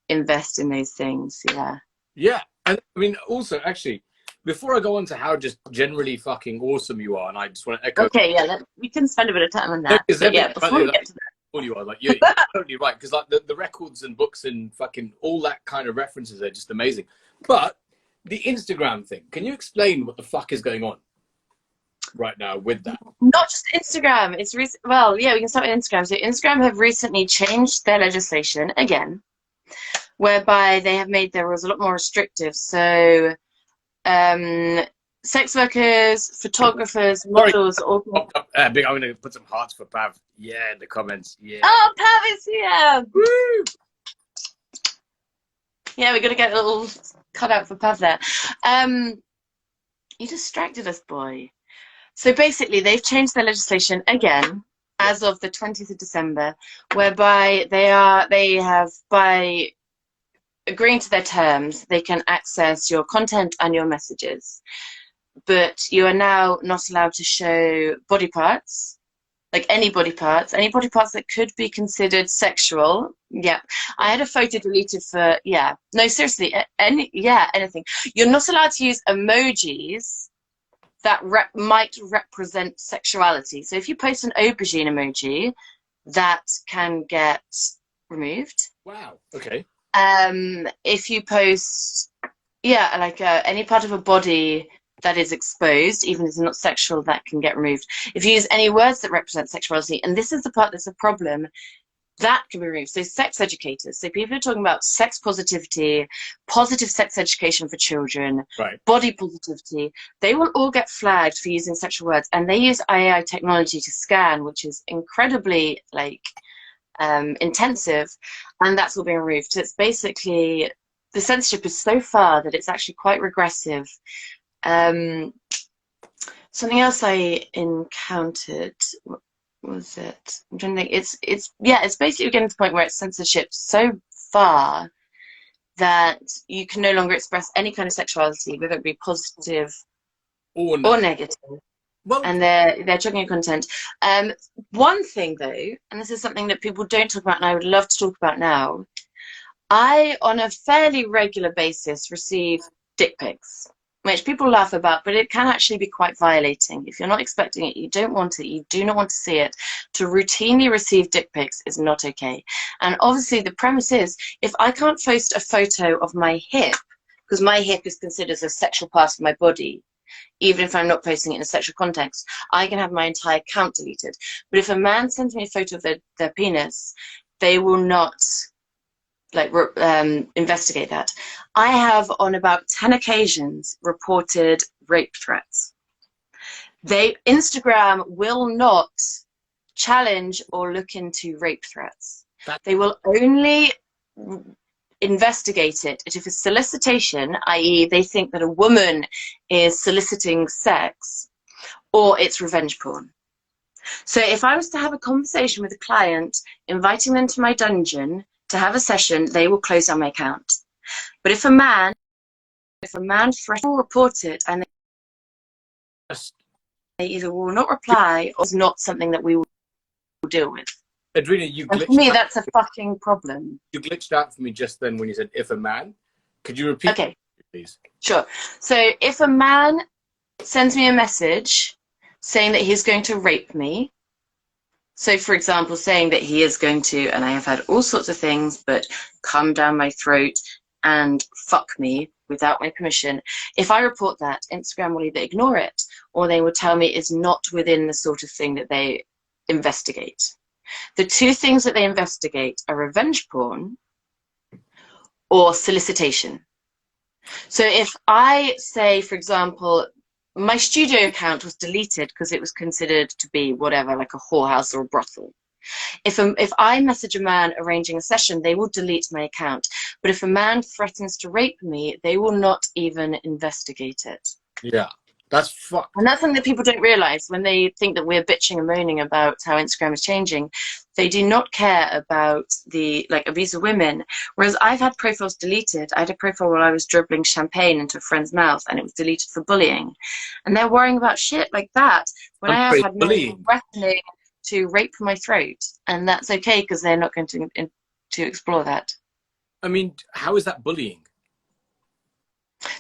invest in those things. Yeah. yeah. And I mean, also, actually, before I go on to how just generally fucking awesome you are, and I just want to echo. Okay, yeah, we can spend a bit of time on that. Because But yeah, before we get to that. all you are, like you're totally right. Because like the records and books and fucking all that kind of references are just amazing. But the Instagram thing, can you explain what the fuck is going on right now with that? Not just Instagram. It's well, yeah, we can start with Instagram. So Instagram have recently changed their legislation again, whereby they have made their rules a lot more restrictive. So, sex workers, photographers, models, all. I'm going to put some hearts for Pav. Yeah, in the comments. Yeah. Oh, Pav is here. Woo! Yeah, we're gonna get a little cut out for Pav there. You distracted us, boy. So basically, they've changed their legislation again as of the 20th of December, whereby they have, by agreeing to their terms, they can access your content and your messages. But you are now not allowed to show body parts, like any body parts that could be considered sexual. Yeah, I had a photo deleted for, yeah, no, seriously, anything. You're not allowed to use emojis that might represent sexuality. So if you post an aubergine emoji, that can get removed. Wow. Okay. If you post, yeah, like any part of a body that is exposed, even if it's not sexual, that can get removed. If you use any words that represent sexuality, and this is the part that's a problem, that can be removed. So sex educators, so people are talking about sex positivity, positive sex education for children, right, body positivity, they will all get flagged for using sexual words, and they use AI technology to scan, which is incredibly intensive, and that's all being removed. So it's basically, the censorship is so far that it's actually quite regressive. Something else I encountered, what was it? I'm trying to think. It's basically getting to the point where it's censorship so far that you can no longer express any kind of sexuality, whether it be positive or negative. Well, and they're checking your content. One thing though, and this is something that people don't talk about, and I would love to talk about now. I, on a fairly regular basis, receive dick pics, which people laugh about, but it can actually be quite violating. If you're not expecting it, you don't want it, you do not want to see it, to routinely receive dick pics is not okay. And obviously the premise is, if I can't post a photo of my hip, because my hip is considered a sexual part of my body, even if I'm not posting it in a sexual context, I can have my entire account deleted. But if a man sends me a photo of their penis, they will not investigate that. I have on about 10 occasions reported rape threats. Instagram will not challenge or look into rape threats. They will only investigate it if it's solicitation, i.e. they think that a woman is soliciting sex, or it's revenge porn. So if I was to have a conversation with a client, inviting them to my dungeon to have a session, they will close down my account. But if a man threatens or report it, and they either will not reply or it's not something that we will deal with. Adreena, you glitched. And for me, that's a fucking problem. You glitched out for me just then when you said if a man. Could you repeat? Okay, please? Sure. So if a man sends me a message saying that he's going to rape me, so for example, saying that he is going to, and I have had all sorts of things, but come down my throat and fuck me without my permission, if I report that, Instagram will either ignore it or they will tell me it's not within the sort of thing that they investigate. The two things that they investigate are revenge porn or solicitation. So if I say, for example, my studio account was deleted because it was considered to be whatever, like a whorehouse or a brothel. If I message a man arranging a session, they will delete my account. But if a man threatens to rape me, they will not even investigate it. Yeah, that's fucked. And that's something that people don't realize when they think that we're bitching and moaning about how Instagram is changing. They do not care about the abuse of women. Whereas I've had profiles deleted. I had a profile where I was dribbling champagne into a friend's mouth and it was deleted for bullying. And they're worrying about shit like that when I have had men threatening to rape my throat. And that's okay because they're not going to explore that. I mean, how is that bullying?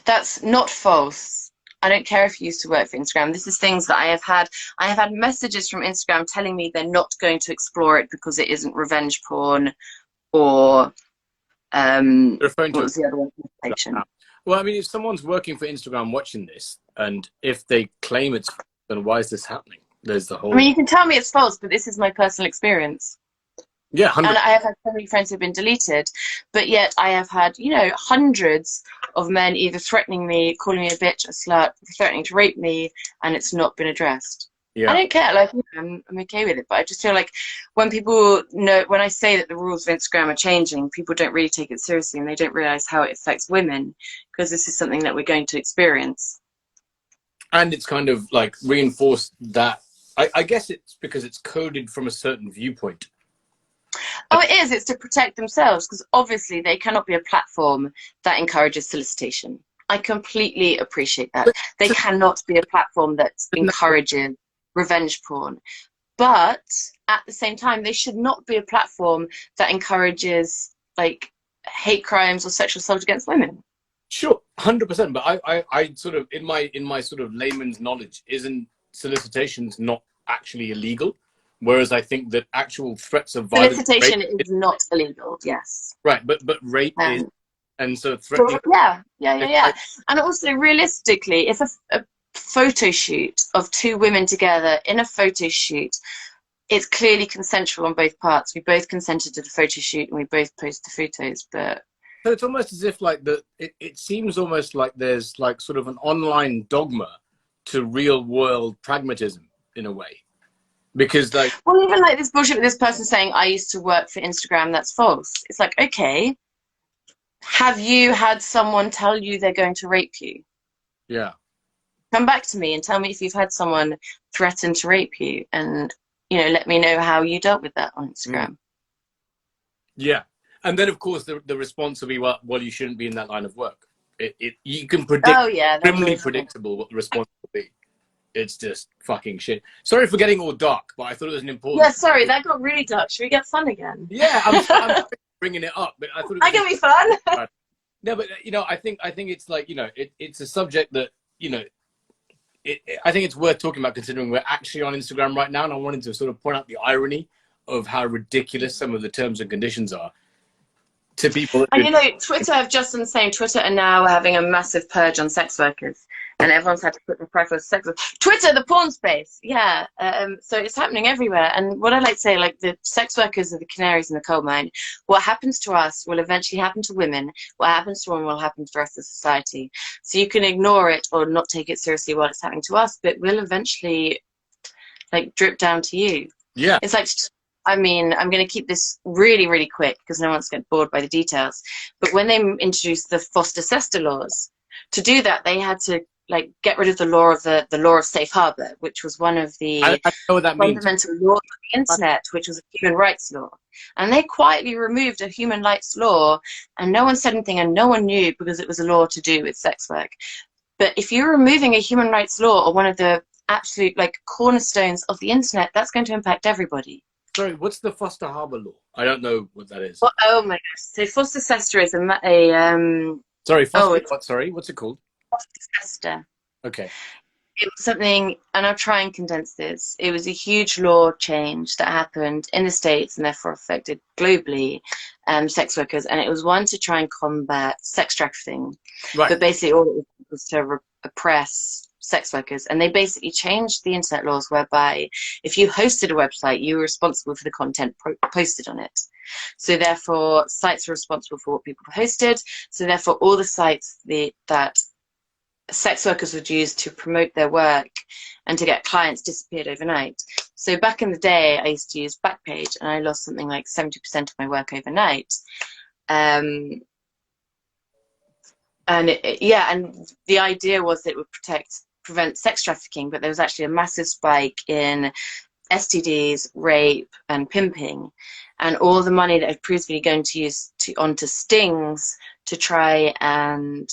That's not false. I don't care if you used to work for Instagram. This is things that I have had. I have had messages from Instagram telling me they're not going to explore it because it isn't revenge porn or what was the other one? Well, I mean, if someone's working for Instagram watching this, and if they claim it's, then why is this happening? There's the whole. I mean, you can tell me it's false, but this is my personal experience. Yeah, 100%. And I have had so many friends who've been deleted, but yet I have had, hundreds of men either threatening me, calling me a bitch, a slut, threatening to rape me, and it's not been addressed. Yeah. I don't care. I'm okay with it, but I just feel like when I say that the rules of Instagram are changing, people don't really take it seriously, and they don't realize how it affects women, because this is something that we're going to experience. And it's kind of like reinforced that. I guess it's because it's coded from a certain viewpoint. Oh, it is. It's to protect themselves, because obviously they cannot be a platform that encourages solicitation. I completely appreciate that. They cannot be a platform that encourages revenge porn. But at the same time, they should not be a platform that encourages hate crimes or sexual assault against women. Sure, 100%. But I sort of in my sort of layman's knowledge, isn't solicitations not actually illegal? Whereas I think that actual threats of violence... Solicitation is not illegal, yes. Right, but rape is... And so threatening... Yeah. And also, realistically, if a photo shoot of two women together in a photo shoot, it's clearly consensual on both parts. We both consented to the photo shoot and we both post the photos, but... So it's almost as if it seems almost like there's sort of an online dogma to real world pragmatism in a way. Because well, even this bullshit with this person saying I used to work for Instagram, that's false. It's like, okay, have you had someone tell you they're going to rape you? Yeah. Come back to me and tell me if you've had someone threaten to rape you, and let me know how you dealt with that on Instagram. Yeah. And then of course the response will be, well, you shouldn't be in that line of work. You can predict. Oh yeah, criminally predictable what the response will be. It's just fucking shit. Sorry for getting all dark, but I thought it was an important... Yeah, sorry, that got really dark. Should we get fun again? Yeah, I'm bringing it up, but I thought it was... I can be fun. No, but I think it's it's a subject that I think it's worth talking about, considering we're actually on Instagram right now, and I wanted to sort of point out the irony of how ridiculous some of the terms and conditions are to people. And Twitter have just done the same. Twitter are now having a massive purge on sex workers. And everyone's had to put their profile as sex workers. Twitter, the porn space, yeah. So it's happening everywhere. And what I like to say, the sex workers are the canaries in the coal mine. What happens to us will eventually happen to women. What happens to women will happen to the rest of society. So you can ignore it or not take it seriously while it's happening to us, but will eventually drip down to you. Yeah. It's I'm going to keep this really, really quick because no one's getting bored by the details. But when they introduced the foster-sester laws, to do that, they had to get rid of the law of the law of safe harbor, which was one of the fundamental laws of the internet, which was a human rights law. And they quietly removed a human rights law, and no one said anything, and no one knew because it was a law to do with sex work. But if you're removing a human rights law or one of the absolute cornerstones of the internet, that's going to impact everybody. Sorry, what's the foster harbor law? I don't know what that is. Well, oh my gosh! So foster-sester is Sorry, what? Sorry, what's it called? Foster-sester. Okay. It was something, and I'll try and condense this. It was a huge law change that happened in the States and therefore affected globally sex workers, and it was one to try and combat sex trafficking. Right. But basically, all it was to oppress sex workers, and they basically changed the internet laws whereby if you hosted a website, you were responsible for the content posted on it. So therefore, sites are responsible for what people posted. So therefore, all the sites that sex workers would use to promote their work and to get clients disappeared overnight. So back in the day, I used to use Backpage, and I lost something like 70% of my work overnight. And and the idea was that it would prevent sex trafficking, but there was actually a massive spike in STDs, rape, and pimping, and all the money that had previously going to use onto stings to try and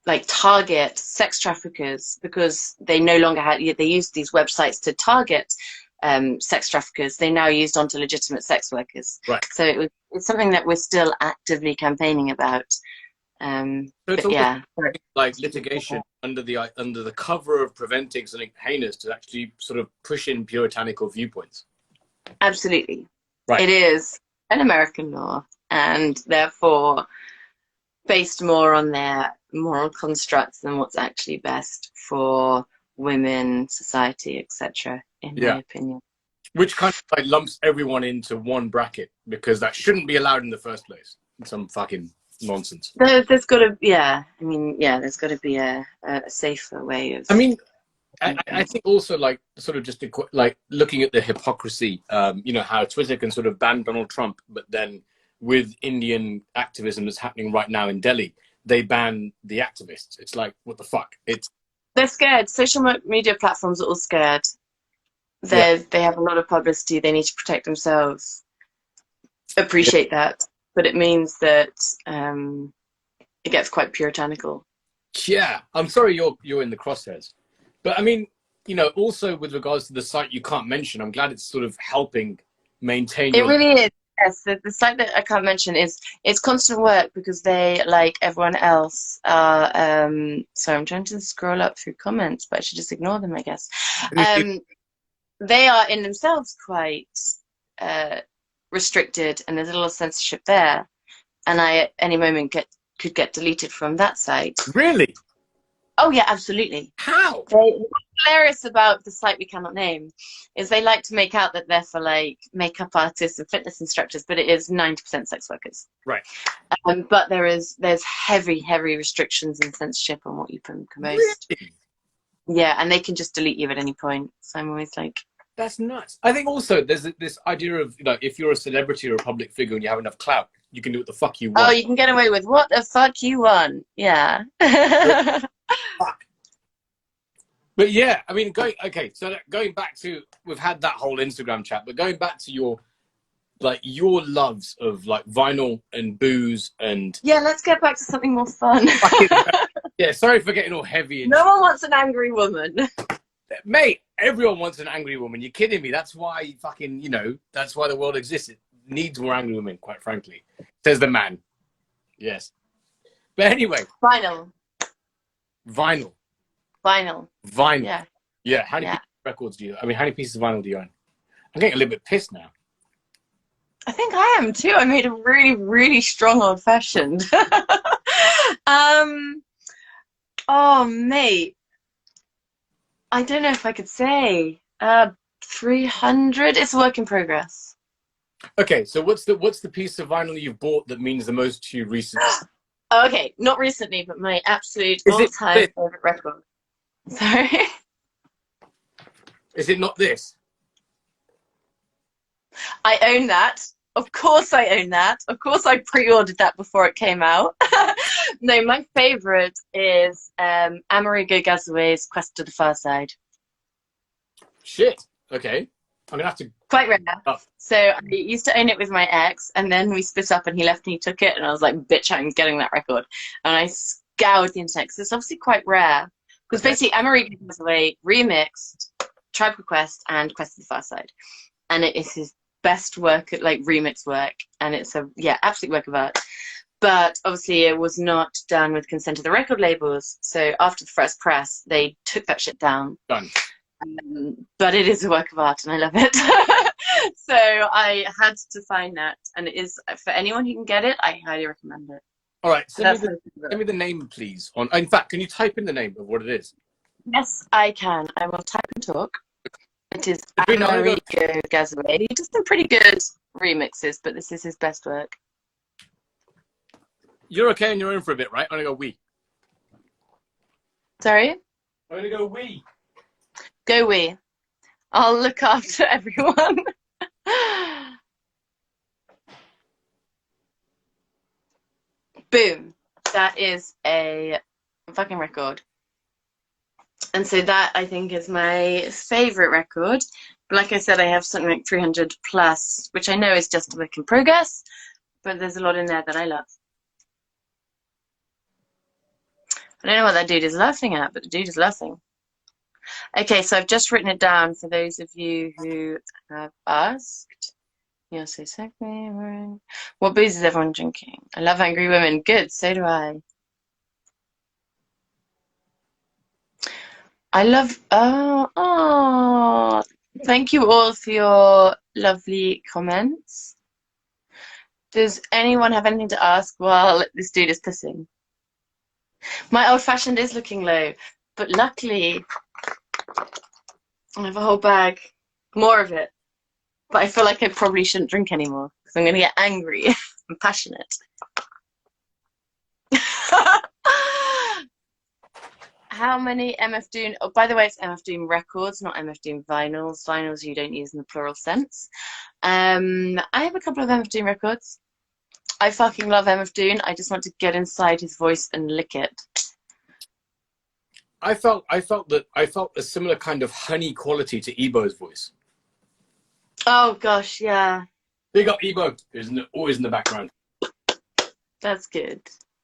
like target sex traffickers, because they no longer had, they used these websites to target sex traffickers. They now used onto legitimate sex workers. Right. So it's something that we're still actively campaigning about. So it's like litigation under the cover of preventing something heinous to actually sort of push in puritanical viewpoints. Absolutely. Right. It is an American law, and therefore based more on their moral constructs than what's actually best for women, society, etc., in my opinion. Which kind of like lumps everyone into one bracket, because that shouldn't be allowed in the first place. Some fucking nonsense. There's got to, there's got to be a safer way of. I mean, I think also, like, sort of just like looking at the hypocrisy, how Twitter can sort of ban Donald Trump, but then with Indian activism that's happening right now in Delhi, they ban the activists. It's like, what the fuck? They're scared. Social media platforms are all scared. They have a lot of publicity. They need to protect themselves. Appreciate that. But it means that it gets quite puritanical. Yeah, I'm sorry you're in the crosshairs. But I mean, also with regards to the site you can't mention, I'm glad it's sort of helping maintain. It really is. Yes, the site that I can't mention it's constant work, because they, like everyone else, are. Sorry, I'm trying to scroll up through comments, but I should just ignore them, I guess. They are in themselves quite restricted, and there's a lot of censorship there, and I at any moment could get deleted from that site. Really? Oh yeah, absolutely. How? What's hilarious about the site we cannot name is they like to make out that they're for like makeup artists and fitness instructors, but it is 90% sex workers. Right. But there's heavy restrictions and censorship on what you can post. Really? Yeah, and they can just delete you at any point. So I'm always like, that's nuts. I think also there's this idea of, if you're a celebrity or a public figure and you have enough clout, you can do what the fuck you want. Oh, you can get away with what the fuck you want. Yeah. Fuck. But yeah, I mean, going back to, we've had that whole Instagram chat, but going back to your loves of like vinyl and booze and. Yeah, let's get back to something more fun. Yeah, sorry for getting all heavy. And no one wants an angry woman. Mate, everyone wants an angry woman. You're kidding me? That's why fucking, that's why the world exists. It needs more angry women, quite frankly. Says the man. Yes. But anyway. Vinyl. Yeah. Yeah. How many records do you? I mean, how many pieces of vinyl do you own? I'm getting a little bit pissed now. I think I am too. I made a really, really strong old fashioned. Oh, mate. I don't know if I could say 300. It's a work in progress. Okay, so what's the piece of vinyl you've bought that means the most to you recently? Okay, not recently, but my absolute all-time favorite record. Sorry. Is it not this? I own that. Of course I own that. Of course I pre-ordered that before it came out. No, my favorite is Amerigo Gazaway's Quest to the Far Side. Shit. Okay. I'm gonna have to. Quite rare. Oh. So I used to own it with my ex, and then we split up, and he left and he took it, and I was like, "Bitch, I'm getting that record." And I scoured the internet because it's obviously quite rare. Because basically, Amerigo Gazaway remixed Tribe Called Quest and Quest to the Far Side, and it is his best work, like remix work, and it's a absolute work of art. But obviously it was not done with consent of the record labels, so after the first press they took that shit down. Done. But it is a work of art and I love it. So I had to find that, and it is, for anyone who can get it, I highly recommend it. All right, send me the name, please. In fact, can you type in the name of what it is? Yes, I can. I will type and talk. It is Adreena, I'm gonna Amerigo Gazaway. He does some pretty good remixes, but this is his best work. You're okay on your own for a bit, right? I'm gonna go we. Sorry? I'm gonna go we. Go we. I'll look after everyone. Boom. That is a fucking record. And so that, I think, is my favorite record. But like I said, I have something like 300 plus, which I know is just a work in progress, but there's a lot in there that I love. I don't know what that dude is laughing at, but the dude is laughing. Okay, so I've just written it down for those of you who have asked. You'll say, what booze is everyone drinking? I love angry women. Good, so do I. I love, thank you all for your lovely comments. Does anyone have anything to ask while this dude is pissing? My old fashioned is looking low, but luckily I have a whole bag, more of it. But I feel like I probably shouldn't drink anymore because I'm going to get angry and passionate. How many MF Doom? Oh, by the way, it's MF Doom records, not MF Doom vinyls. Vinyls you don't use in the plural sense. I have a couple of MF Doom records. I fucking love MF Doom. I just want to get inside his voice and lick it. I felt a similar kind of honey quality to Ebo's voice. Oh gosh, yeah. Big up Ebo, who's always in the background. That's good.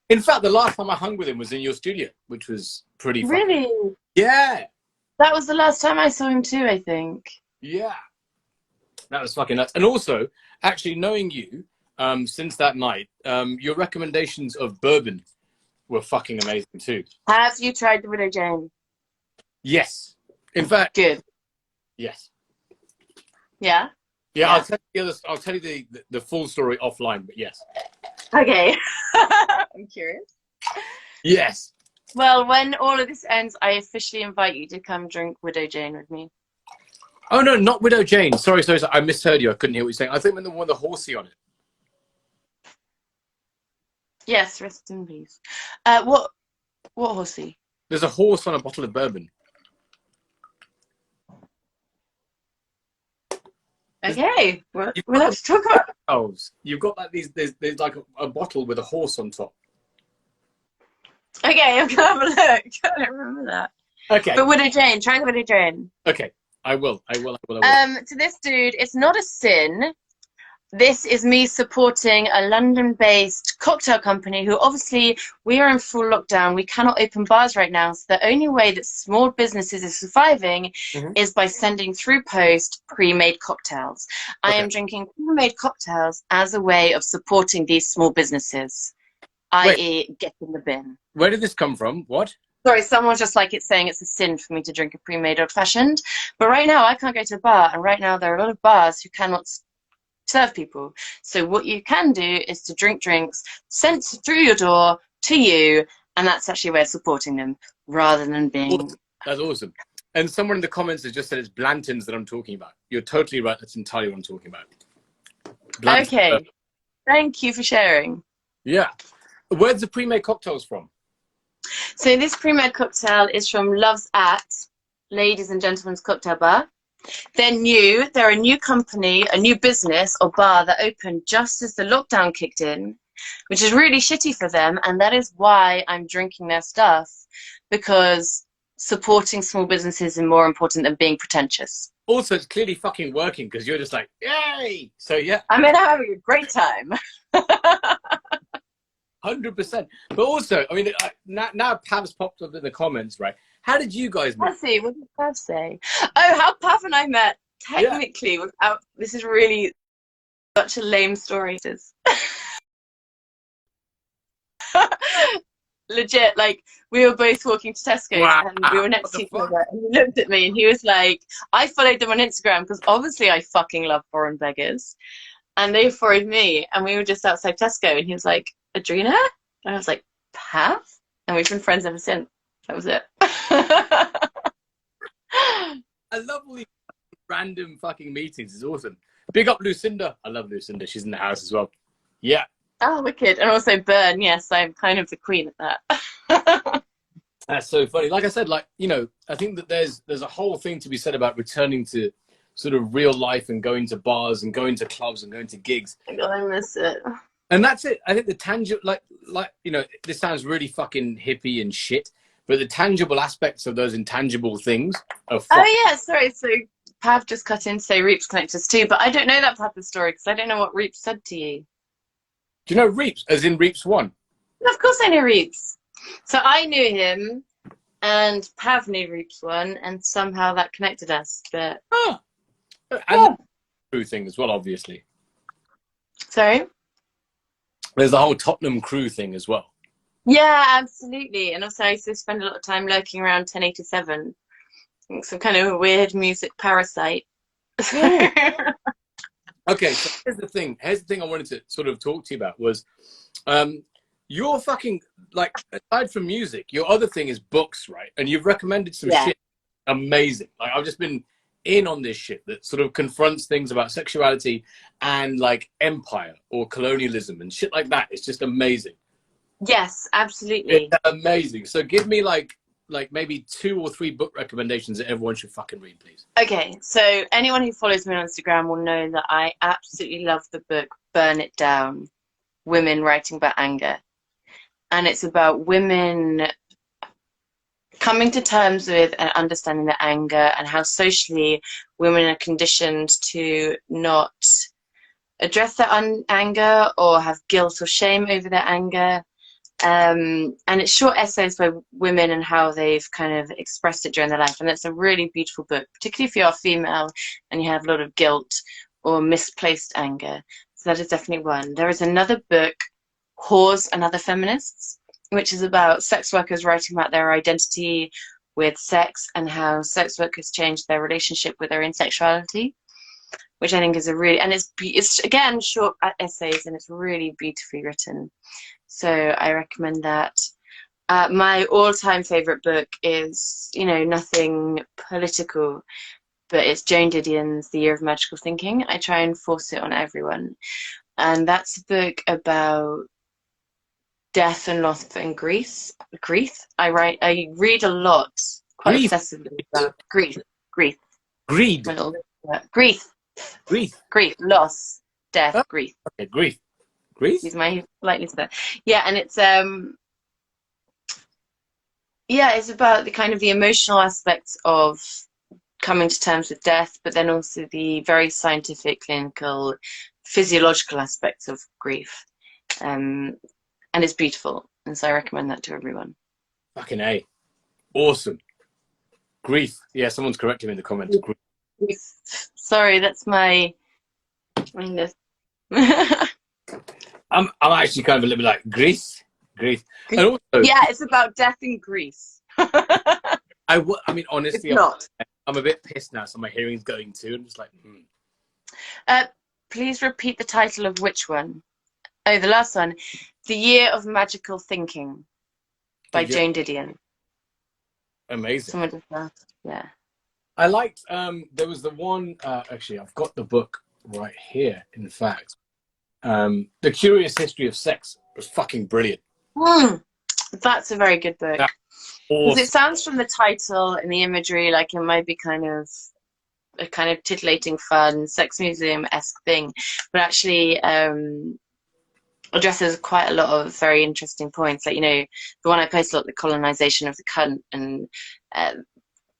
In fact, the last time I hung with him was in your studio, which was pretty fun. Really? Yeah. That was the last time I saw him too, I think. Yeah. That was fucking nuts. And also, actually knowing you since that night, your recommendations of Bourbon were fucking amazing too. Have you tried the Widow Jane? Yes. In fact, good. Yes. Yeah? Yeah, I'll tell you the full story offline, but yes. Okay. I'm curious. Yes. Well, when all of this ends, I officially invite you to come drink Widow Jane with me. Oh no, not Widow Jane. Sorry. I misheard you. I couldn't hear what you're saying. I think when the one with the horsey on it. Yes, rest in peace. What horsey? There's a horse on a bottle of bourbon. Okay, we'll have to talk about. Oh, you've got like these. There's like a bottle with a horse on top. Okay, I'm gonna have a look. I don't remember that. Okay. But Widow Jane, try the Widow Jane. Okay, I will. To this dude, it's not a sin. This is me supporting a London-based cocktail company who obviously we are in full lockdown. We cannot open bars right now. So the only way that small businesses are surviving is by sending through post pre-made cocktails. Okay. I am drinking pre-made cocktails as a way of supporting these small businesses, i.e. get in the bin. Where did this come from? What? Sorry, someone just like it saying it's a sin for me to drink a pre-made old-fashioned. But right now I can't go to a bar. And right now there are a lot of bars who cannot serve people. So what you can do is to drink drinks sent through your door to you, and that's actually a way of supporting them rather than being. That's awesome. And someone in the comments has just said it's Blanton's that I'm talking about. You're totally right. That's entirely what I'm talking about. Blanton's. Okay. Thank you for sharing. Yeah. Where's the pre-made cocktails from? So this pre-made cocktail is from Love's At, Ladies and Gentlemen's Cocktail Bar. They're new. They're a new company, a new business or bar that opened just as the lockdown kicked in, which is really shitty for them. And that is why I'm drinking their stuff, because supporting small businesses is more important than being pretentious. Also, it's clearly fucking working because you're just like, yay! So, yeah. I mean, I'm having a great time. 100%. But also, I mean, now Pav's popped up in the comments, right? How did you guys meet? Let's see, what did Pav say? Oh, how Pav and I met, technically, without, this is really such a lame story. Legit, like, we were both walking to Tesco and we were next to each other, and he looked at me and he was like, I followed them on Instagram because obviously I fucking love Foreign Beggars, and they followed me, and we were just outside Tesco, and he was like, Adreena? And I was like, Pav? And we've been friends ever since. That was it. I love all these random fucking meetings. It's awesome. Big up Lucinda. I love Lucinda. She's in the house as well. Yeah. Oh, wicked. And also Burn. Yes, I'm kind of the queen at that. That's so funny. Like I said, like, you know, I think that there's a whole thing to be said about returning to sort of real life and going to bars and going to clubs and going to gigs. God, I miss it. And that's it. I think the tangible, like, you know, this sounds really fucking hippie and shit, but the tangible aspects of those intangible things are Oh, yeah, sorry. So Pav just cut in to say Reeps connects us too, but I don't know that part of the story because I don't know what Reeps said to you. Do you know Reeps, as in Reeps 1? Of course I know Reeps. So I knew him, and Pav knew Reeps 1, and somehow that connected us. But And the crew thing as well, obviously. sorry? There's the whole Tottenham crew thing as well. Yeah, absolutely. And also I used to spend a lot of time lurking around 1087. Some kind of weird music parasite. Okay, so here's the thing. Here's the thing I wanted to sort of talk to you about was your fucking, like, aside from music, your other thing is books, right? And you've recommended some shit. Amazing. Like, I've just been in on this shit that sort of confronts things about sexuality and like empire or colonialism and shit like that. It's just amazing. Yes, absolutely. It's amazing. So give me like maybe 2 or 3 book recommendations that everyone should fucking read, please. Okay, so anyone who follows me on Instagram will know that I absolutely love the book Burn It Down, Women Writing About Anger. And it's about women coming to terms with and understanding their anger and how socially women are conditioned to not address their anger or have guilt or shame over their anger. And it's short essays by women and how they've kind of expressed it during their life. And it's a really beautiful book, particularly if you're female and you have a lot of guilt or misplaced anger. So that is definitely one. There is another book, Whores and Other Feminists, which is about sex workers writing about their identity with sex and how sex workers change their relationship with their own sexuality, which I think is a really, and it's again short essays and it's really beautifully written. So I recommend that. My all-time favorite book is, you know, nothing political, but it's Joan Didion's The Year of Magical Thinking. I try and force it on everyone. And that's a book about death and loss and grief. I read a lot, quite obsessively about grief. Greed. Grief. Loss. Death. Grief. Okay, grief. Use my lightly said. Yeah, and it's it's about the kind of the emotional aspects of coming to terms with death, but then also the very scientific, clinical, physiological aspects of grief. And it's beautiful, and so I recommend that to everyone. Fucking A. Awesome. Grief. Yeah, someone's correcting me in the comments. Grief. Sorry, that's my... I'm actually kind of a little bit like Greece. And also, yeah, it's about death in Greece. I mean, honestly, I'm a bit pissed now, so my hearing's going too. I'm just like, Please repeat the title of which one? Oh, the last one. The Year of Magical Thinking by Joan Didion. Amazing. Someone just asked. Yeah. I liked, there was the one, actually, I've got the book right here, in fact. The Curious History of Sex was fucking brilliant. That's a very good book. Because it sounds from the title and the imagery like it might be kind of a kind of titillating, fun, sex museum-esque thing, but actually addresses quite a lot of very interesting points. Like, you know, the one I posted about the colonization of the cunt and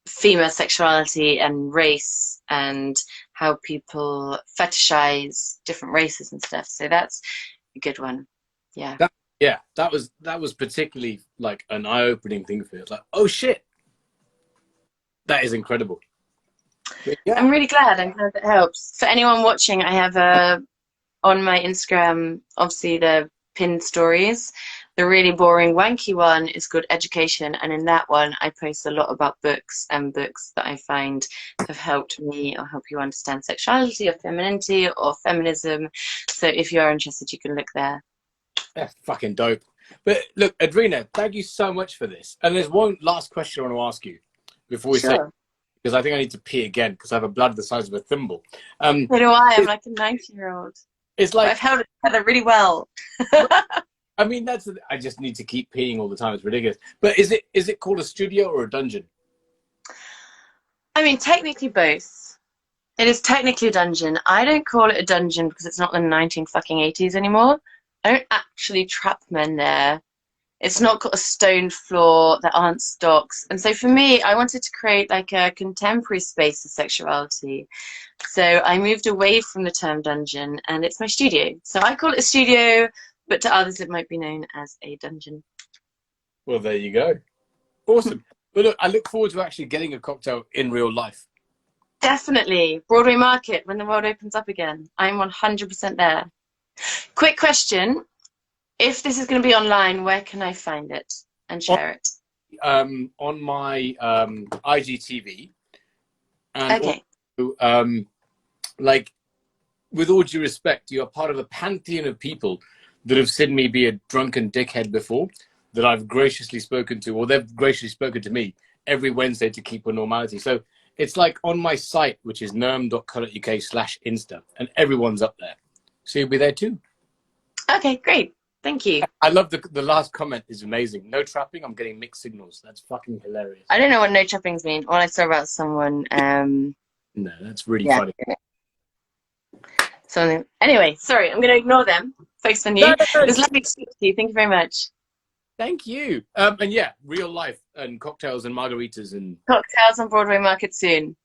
female sexuality and race and how people fetishize different races and stuff. So that's a good one. Yeah. That was particularly like an eye-opening thing for me. It's like, oh shit, that is incredible. Yeah. I'm really glad. I'm glad that helps. For anyone watching, I have on my Instagram, obviously the pinned stories. The really boring, wanky one is called Education, and in that one, I post a lot about books and books that I find have helped me or help you understand sexuality or femininity or feminism. So if you are interested, you can look there. That's fucking dope. But look, Adreena, thank you so much for this. And there's one last question I want to ask you before we say because I think I need to pee again because I have a blood the size of a thimble. So do I. I'm like a 90-year-old. It's like I've held it together really well. I mean, I just need to keep peeing all the time. It's ridiculous. But is it called a studio or a dungeon? I mean, technically both. It is technically a dungeon. I don't call it a dungeon because it's not the 1980s anymore. I don't actually trap men there. It's not got a stone floor. There aren't stocks. And so for me, I wanted to create like a contemporary space of sexuality. So I moved away from the term dungeon, and it's my studio. So I call it a studio, but to others it might be known as a dungeon. Well, there you go. Awesome. But look, I look forward to actually getting a cocktail in real life. Definitely. Broadway Market, when the world opens up again. I'm 100% there. Quick question. If this is going to be online, where can I find it and share it? On my IGTV. And Okay. also, like, with all due respect, you are part of a pantheon of people that have seen me be a drunken dickhead before, that I've graciously spoken to, or they've graciously spoken to me every Wednesday to keep a normality. So it's like on my site, which is nerm.co.uk/Insta, and everyone's up there. So you'll be there too. Okay, great. Thank you. I love the last comment is amazing. No trapping, I'm getting mixed signals. That's fucking hilarious. I don't know what no trappings mean. All I saw about someone, No, that's really funny. Something. Anyway, sorry, I'm going to ignore them. Focus on you. No. It was lovely to speak to you. Thank you very much. Thank you. And yeah, real life and cocktails and margaritas and Cocktails on Broadway Market soon.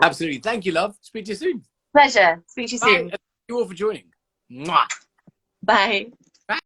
Absolutely. Thank you, love. Speak to you soon. Pleasure. Speak to you soon. Bye. Thank you all for joining. Mwah. Bye.